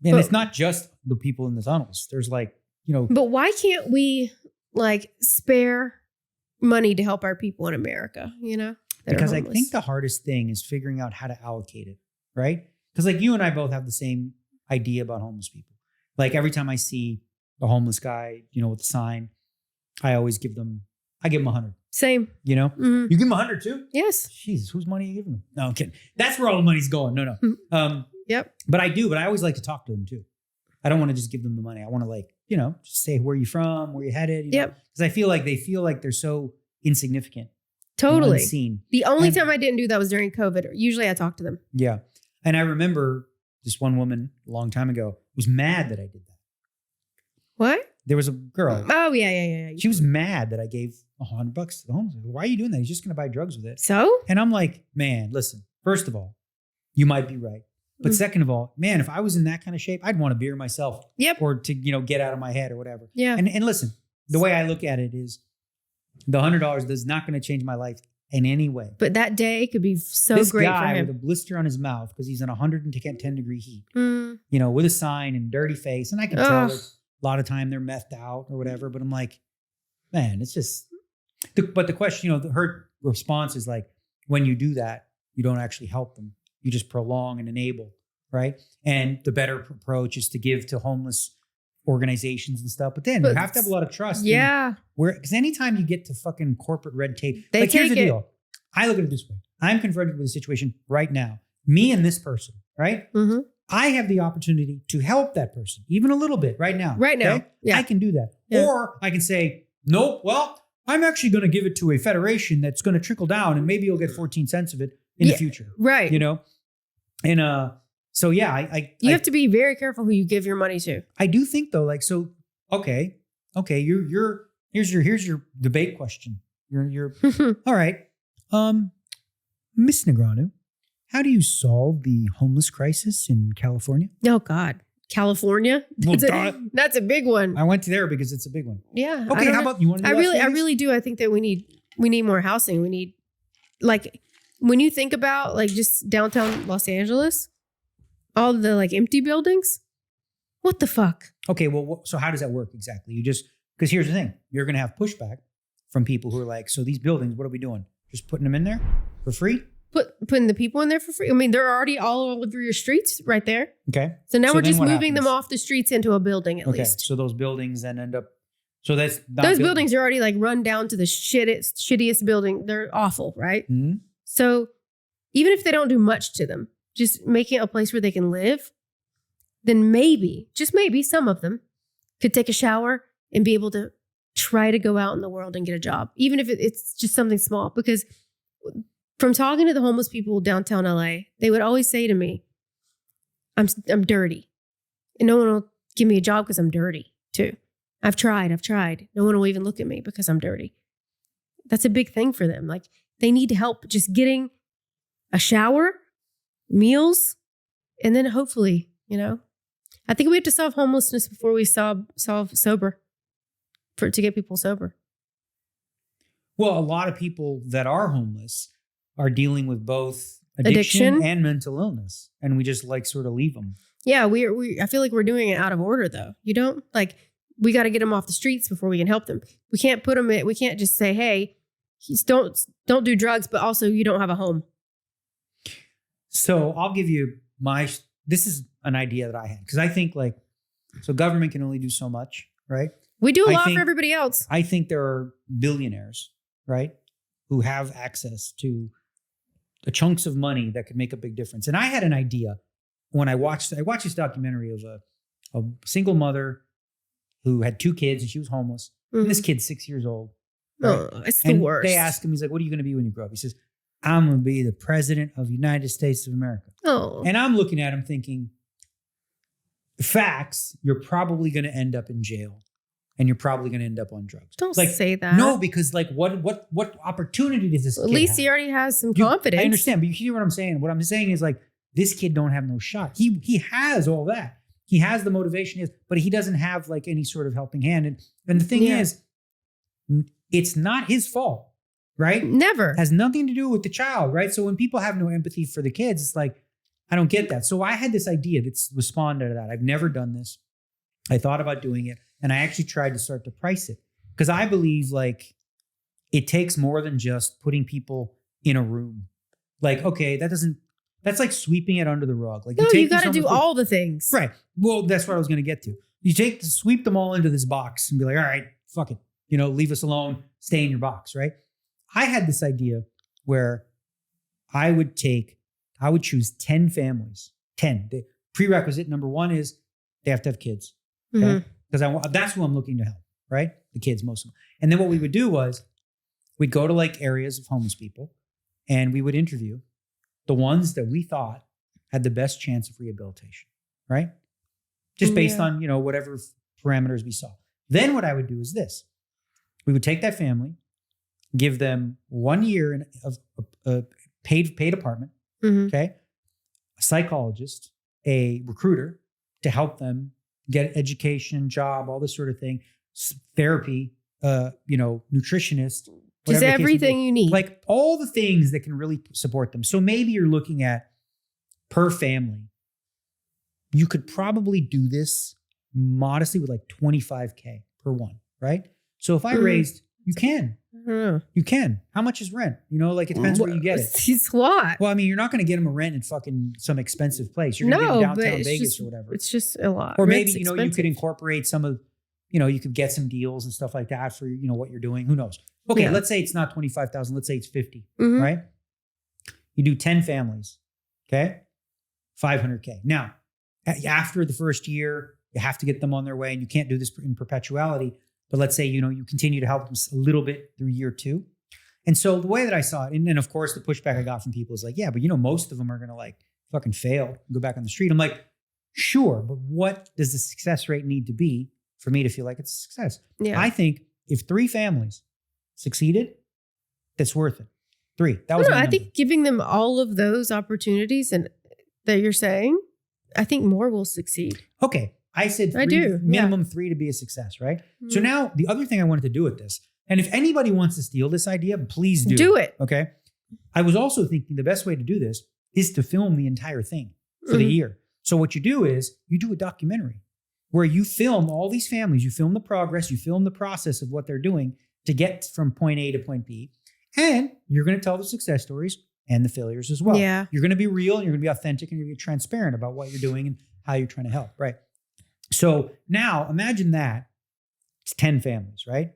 And it's not just the people in the tunnels. There's like, you know. But why can't we like spare money to help our people in America, you know? Because I think the hardest thing is figuring out how to allocate it, right? Because like you and I both have the same idea about homeless people. Like every time I see a homeless guy, you know, with the sign, I give them 100. Same. You know? Mm-hmm. You give them 100 too? Yes. Jesus, whose money are you giving them? No, I'm kidding. That's where all the money's going. No. Yep. But I always like to talk to them too. I don't want to just give them the money. I want to like, you know, just say where you from, where you headed. Because I feel like they feel like they're so insignificant. Totally. Unseen. The only time I didn't do that was during COVID. Usually I talk to them. Yeah. And I remember this one woman a long time ago was mad that I did that. What? There was a girl. Oh, yeah. She was mad that I gave $100 to the homeless. Why are you doing that? He's just going to buy drugs with it. So? And I'm like, man, listen, first of all, you might be right. But second of all, man, if I was in that kind of shape, I'd want a beer myself. Yep. Or to, you know, get out of my head or whatever. Yeah. And listen, the way I look at it is the $100 is not going to change my life in any way. But that day could be so this great for guy him. with a blister on his mouth because he's in 110 degree heat, you know, with a sign and dirty face. And I can tell that a lot of time they're methed out or whatever. But I'm like, man, it's just, but the question, you know, her response is like, when you do that, you don't actually help them. You just prolong and enable, right? And the better approach is to give to homeless organizations and stuff. But then you have to have a lot of trust. Yeah. Because anytime you get to fucking corporate red tape, they like take here's the deal. I look at it this way. I'm confronted with a situation right now. Me and this person, right? Mm-hmm. I have the opportunity to help that person, even a little bit right now. Right now. Okay? Yeah. I can do that. Yeah. Or I can say, nope, well, I'm actually going to give it to a federation that's going to trickle down and maybe you'll get 14 cents of it in the future. Right. You know? And So yeah, you have to be very careful who you give your money to. I do think though, like, so, okay. Here's your debate question. You're all right. Miss Negreanu, how do you solve the homeless crisis in California? Oh God. California? That's a big one. I went to there because it's a big one. Yeah. Okay, how about you want to do I really do. I think that we need more housing. We need, like, when you think about like just downtown Los Angeles, all the like empty buildings, what the fuck? Okay, well, so how does that work exactly? You just, because here's the thing, you're going to have pushback from people who are like, so these buildings, what are we doing? Just putting them in there for free? Putting the people in there for free? I mean, they're already all over your streets right there. Okay. So now we're just moving them off the streets into a building at least. So those buildings then end up, so that's those buildings are already like run down to the shittiest building. They're awful, right? Mm-hmm. So even if they don't do much to them, just making it a place where they can live, then maybe, just maybe, some of them could take a shower and be able to try to go out in the world and get a job, even if it's just something small. Because from talking to the homeless people downtown LA, they would always say to me, I'm dirty. And no one will give me a job because I'm dirty too. I've tried. No one will even look at me because I'm dirty. That's a big thing for them. Like, they need help just getting a shower, meals, and then hopefully, I think we have to solve homelessness before we solve sober, to get people sober. Well, a lot of people that are homeless are dealing with both addiction and mental illness, and we just like sort of leave them. Yeah, I feel like we're doing it out of order though. You don't, like, we got to get them off the streets before we can help them. We can't put them in, we can't just say, hey, don't do drugs, but also you don't have a home. So I'll give you this is an idea that I had, because I think like, so government can only do so much, right? We do a lot for everybody else. I think there are billionaires, right, who have access to the chunks of money that could make a big difference. And I had an idea when I watched this documentary of a single mother who had 2 kids and she was homeless. Mm-hmm. And this kid's 6 years old. Right? Oh, it's the worst. They asked him, he's like, what are you going to be when you grow up? He says, I'm going to be the president of the United States of America. Oh. And I'm looking at him thinking, facts, you're probably going to end up in jail. And you're probably going to end up on drugs. Don't say that. No, because like what opportunity does this kid At least have? He already has some confidence. I understand, but you hear what I'm saying. What I'm saying is like, this kid don't have no shot. He has all that. He has the motivation, but he doesn't have like any sort of helping hand. And the thing is, it's not his fault, right? Never. It has nothing to do with the child, right? So when people have no empathy for the kids, it's like, I don't get that. So I had this idea that's responded to that. I've never done this. I thought about doing it, and I actually tried to start to price it, because I believe like it takes more than just putting people in a room. Like, okay, that's like sweeping it under the rug. Like, you got to do all the things. Right. Well, that's what I was going to get to. Sweep them all into this box and be like, all right, fuck it. Leave us alone. Stay in your box, right? I had this idea where I would choose 10 families. 10. The prerequisite number 1 is they have to have kids. Okay? Because that's who I'm looking to help, right? The kids, most of them. And then what we would do was we'd go to like areas of homeless people and we would interview the ones that we thought had the best chance of rehabilitation, right? Just based on, whatever parameters we saw. Then what I would do is this. We would take that family, give them 1 year of a paid apartment, okay? A psychologist, a recruiter to help them get education, job, all this sort of thing, therapy, nutritionist, just everything you need. Like all the things that can really support them. So maybe you're looking at per family. You could probably do this modestly with like $25K per one, right? So if I raised, you can. You can. How much is rent? It depends where you get it. It's what? Well, I mean, you're not going to get them a rent in fucking some expensive place. You're going to get them downtown Vegas or whatever. It's just a lot. Or maybe, you could incorporate some of, you could get some deals and stuff like that for, what you're doing. Who knows? Okay, let's say it's not 25,000. Let's say it's 50, right? You do 10 families, okay? 500K. Now, after the first year, you have to get them on their way, and you can't do this in perpetuality. But let's say, you continue to help them a little bit through year 2. And so the way that I saw it, and of course the pushback I got from people is like, yeah, but most of them are going to like fucking fail, go back on the street. I'm like, sure, but what does the success rate need to be for me to feel like it's a success? Yeah. I think if 3 families succeeded, that's worth it. 3. That was. I think giving them all of those opportunities and that you're saying, I think more will succeed. Okay. I said 3, I do. minimum 3 to be a success, right? Mm-hmm. So now the other thing I wanted to do with this, and if anybody wants to steal this idea, please do. Do it. Okay. I was also thinking the best way to do this is to film the entire thing for the year. So what you do is you do a documentary where you film all these families, you film the progress, you film the process of what they're doing to get from point A to point B. And you're going to tell the success stories and the failures as well. Yeah. You're going to be real and you're going to be authentic and you're going to be transparent about what you're doing and how you're trying to help, right? So now imagine that it's 10 families, right?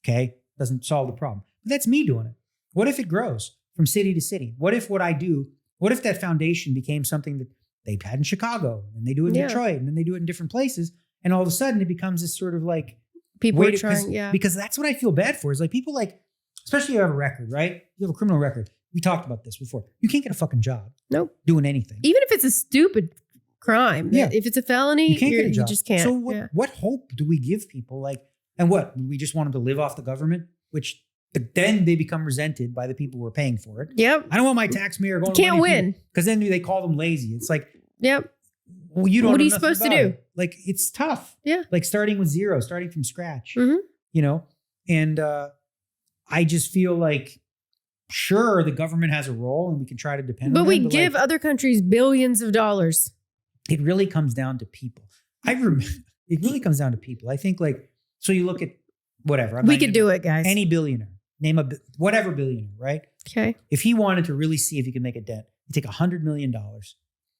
Okay. Doesn't solve the problem. But that's me doing it. What if it grows from city to city? What if what I do, what if that foundation became something that they've had in Chicago and they do it in Detroit and then they do it in different places. And all of a sudden it becomes this sort of like people are trying, because that's what I feel bad for is like people like, especially if you have a record, right? You have a criminal record. We talked about this before. You can't get a fucking job. Nope. Doing anything. Even if it's a stupid crime. Yeah. If it's a felony, you can't get a job. You just can't. So what hope do we give people? Like, and what? We just want them to live off the government, which then they become resented by the people who are paying for it. Yep. I don't want my tax mayor going to win. Because then they call them lazy. It's like, yep. Well, you don't. What are you supposed to do? It. Like, it's tough. Yeah. Like starting with 0, starting from scratch. Mm-hmm. You know, and I just feel like, sure, the government has a role and we can try to depend on them. But we give other countries billions of dollars. It really comes down to people. It really comes down to people. I think like, so you look at whatever. We could do it, guys. Any billionaire. Name whatever billionaire, right? Okay. If he wanted to really see if he could make a dent, he'd take $100 million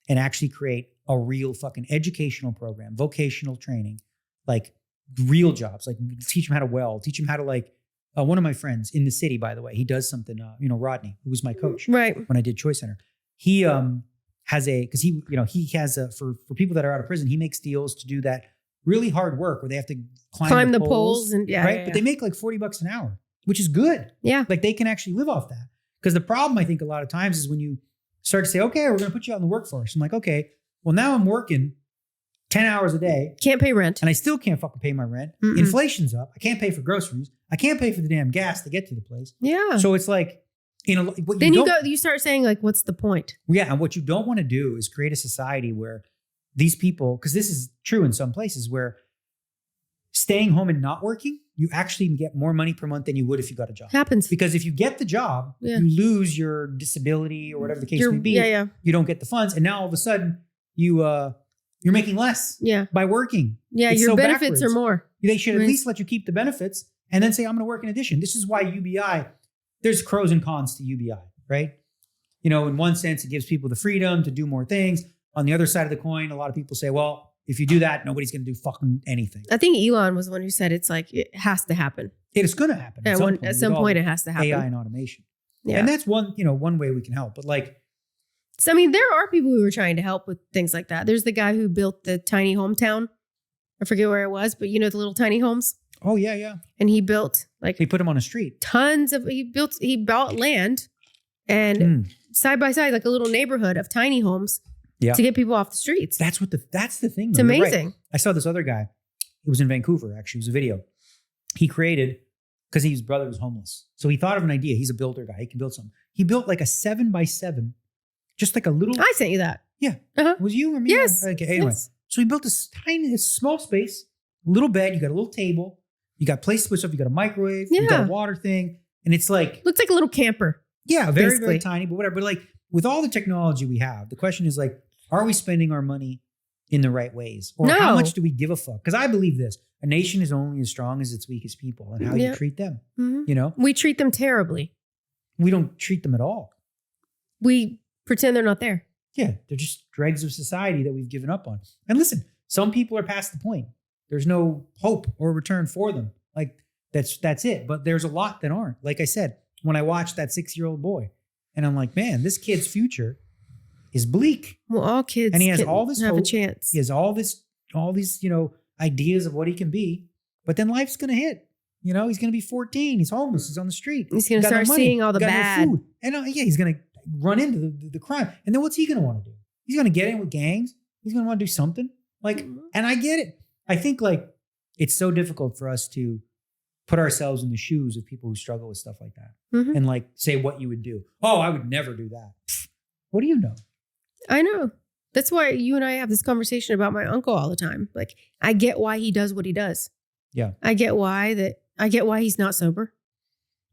and actually create a real fucking educational program, vocational training, like real jobs, like teach him how to weld, teach him how to like, one of my friends in the city, by the way, he does something, Rodney, who was my coach right when I did Choice Center. He has for people that are out of prison, he makes deals to do that really hard work where they have to climb the poles and right. But they make like $40 an hour, which is good. Yeah. Like they can actually live off that. Because the problem I think a lot of times is when you start to say, okay, we're going to put you out in the workforce. I'm like, okay, well now I'm working 10 hours a day. Can't pay rent. And I still can't fucking pay my rent. Mm-mm. Inflation's up. I can't pay for groceries. I can't pay for the damn gas to get to the place. Yeah. So it's like, you start saying like, what's the point? Yeah. And what you don't want to do is create a society where these people, because this is true in some places where staying home and not working, you actually get more money per month than you would if you got a job. Happens. Because if you get the job, you lose your disability or whatever the case may be. Yeah. You don't get the funds. And now all of a sudden you're making less by working. Yeah. Your benefits are more. They should at least let you keep the benefits and then say, I'm going to work in addition. This is why UBI, there's pros and cons to UBI, right? In one sense, it gives people the freedom to do more things. On the other side of the coin, a lot of people say, well, if you do that, nobody's going to do fucking anything. I think Elon was the one who said it's like, it has to happen. It is going to happen. At some point, it has to happen. AI and automation. Yeah. And that's one way we can help. But like, so, I mean, there are people who are trying to help with things like that. There's the guy who built the tiny hometown. I forget where it was, but the little tiny homes. Oh, yeah. And he built he put them on a street. He bought land and side by side, like a little neighborhood of tiny homes to get people off the streets. That's the thing. It's amazing. Right. I saw this other guy. It was in Vancouver, actually. It was a video. He created, because his brother was homeless. So he thought of an idea. He's a builder guy. He can build something. He built like a 7x7, just like a little. I sent you that. Yeah. Uh-huh. Was you or me? Yes. Okay. Anyway. Yes. So he built this small space, little bed. You got a little table. You got place to put stuff. You got a microwave. You got a water thing. And it's like. Looks like a little camper. Yeah. Very, very tiny, but whatever. But like with all the technology we have, the question is like, are we spending our money in the right ways? Or how much do we give a fuck? Because I believe this. A nation is only as strong as its weakest people and how you treat them. Mm-hmm. We treat them terribly. We don't treat them at all. We pretend they're not there. Yeah. They're just dregs of society that we've given up on. And listen, some people are past the point. There's no hope or return for them. Like that's it. But there's a lot that aren't. Like I said, when I watched that 6-year-old boy and I'm like, man, this kid's future is bleak. Well, all kids and he has all this have hope. A chance. He has all these, ideas of what he can be, but then life's going to hit. He's going to be 14. He's homeless. He's on the street. He's going to start seeing all the bad. No food. And he's going to run into the crime. And then what's he going to want to do? He's going to get in with gangs. He's going to want to do something. Like, and I get it. I think like it's so difficult for us to put ourselves in the shoes of people who struggle with stuff like that and like say what you would do. Oh, I would never do that. What do you know? I know. That's why you and I have this conversation about my uncle all the time. Like, I get why he does what he does. Yeah. I get why he's not sober,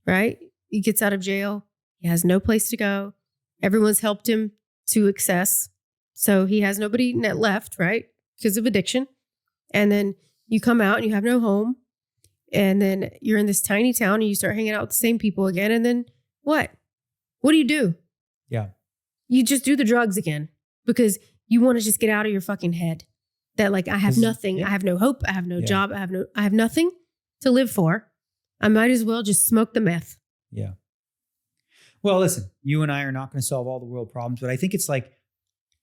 right? He gets out of jail. He has no place to go. Everyone's helped him to excess. So he has nobody net left, right? Because of addiction. And then you come out and you have no home. And then you're in this tiny town and you start hanging out with the same people again. And then what? What do? Yeah. You just do the drugs again because you want to just get out of your fucking head that like, I have nothing. I have no hope. I have no job. I have nothing to live for. I might as well just smoke the meth. Yeah. Well, listen, you and I are not going to solve all the world problems, but I think it's like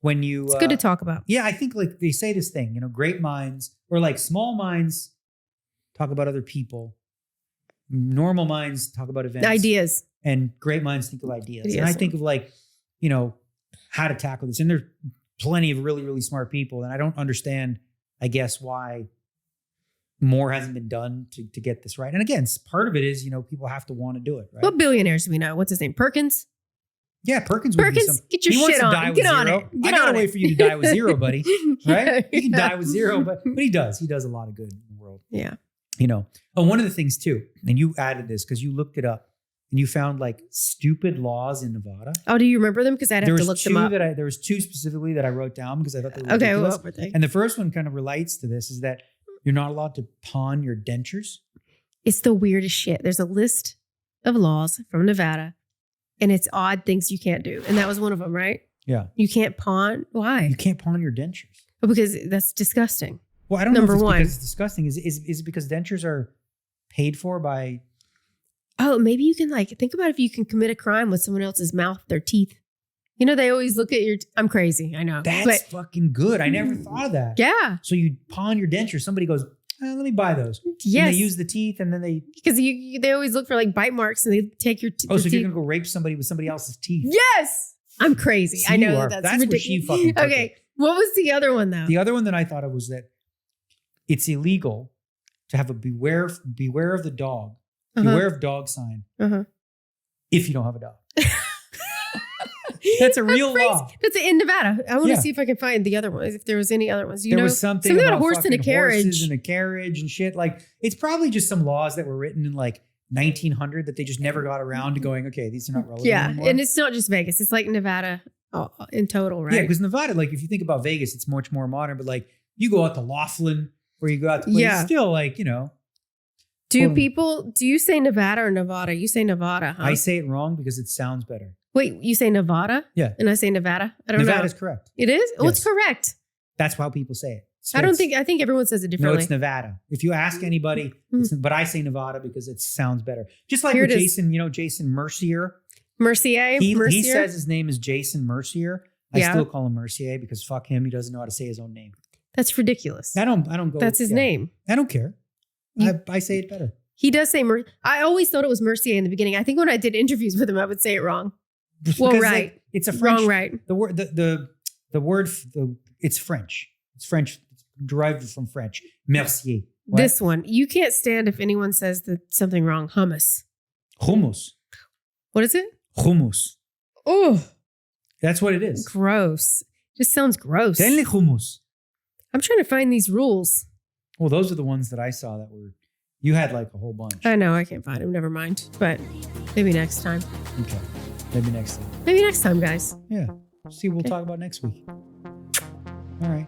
when you... It's good to talk about. Yeah, I think like they say this thing, great minds or like small minds talk about other people. Normal minds talk about events. Ideas. And great minds think of ideas. And I think of like, how to tackle this. And there's plenty of really, really smart people. And I don't understand, I guess, why more hasn't been done to get this right. And again, part of it is, people have to want to do it, right? What billionaires do we know? What's his name? Perkins? Yeah, Perkins, get your shit on. Get on it. I gotta wait for you to die with zero, buddy. Right? You can die with zero, but he does. He does a lot of good in the world. Yeah. One of the things too, and you added this because you looked it up and you found like stupid laws in Nevada. Oh, do you remember them? Because I'd have to look them up. There was two specifically that I wrote down because I thought they were ridiculous. What were they? And the first one kind of relates to this is that you're not allowed to pawn your dentures. It's the weirdest shit. There's a list of laws from Nevada and it's odd things you can't do. And that was one of them, right? Yeah. You can't pawn. Why? You can't pawn your dentures. Oh, because that's disgusting. Well, I don't know if it's because it's disgusting. Is it because dentures are paid for by... Oh, maybe you can think about if you can commit a crime with someone else's mouth, their teeth. They always look at your... I'm crazy, I know. That's fucking good. I never thought of that. Yeah. So you pawn your dentures. Somebody goes, let me buy those. Yes. And they use the teeth and then they... Because they always look for bite marks and they take your teeth. Oh, so you're going to go rape somebody with somebody else's teeth? Yes. I'm crazy. See, I know that's ridiculous. Where she fucking took Okay. it. What was the other one though? The other one that I thought of was that it's illegal to have a beware of the dog, beware of dog sign if you don't have a dog. That's a real law. That's in Nevada. I want to see if I can find the other ones. If there was any other ones, there was something about a horse in a carriage, horses in a carriage and shit. Like it's probably just some laws that were written in 1900 that they just never got around to going. Okay, these are not relevant anymore. And it's not just Vegas. It's like Nevada in total, right? Yeah, because Nevada, if you think about Vegas, it's much more modern. But you go out to Laughlin or you go out to places, still Do you say Nevada or Nevada? You say Nevada, huh? I say it wrong because it sounds better. Wait, you say Nevada? Yeah. And I say Nevada? I don't know. Nevada's correct. It is? Oh, yes. It's correct. That's how people say it. So I think everyone says it differently. No, it's Nevada. If you ask anybody, but I say Nevada because it sounds better. Just like Here with Jason, Jason Mercier. Mercier? He says his name is Jason Mercier. I still call him Mercier because fuck him. He doesn't know how to say his own name. That's ridiculous. I don't go. That's his name. I don't care. I say it better. He does say I always thought it was Mercier in the beginning. I think when I did interviews with him, I would say it wrong. Well, right. It's a French. Wrong, right. The word, it's French. It's French. It's derived from French. Mercier. What? This one. You can't stand if anyone says something wrong. Hummus. What is it? Hummus. Oh. That's what it is. Gross. Just sounds gross. Denle hummus. I'm trying to find these rules. Well, those are the ones that I saw that were... You had a whole bunch. I know. I can't find them. Never mind. But maybe next time. Okay. Maybe next time. Maybe next time, guys. Yeah. See, we'll talk about next week. All right.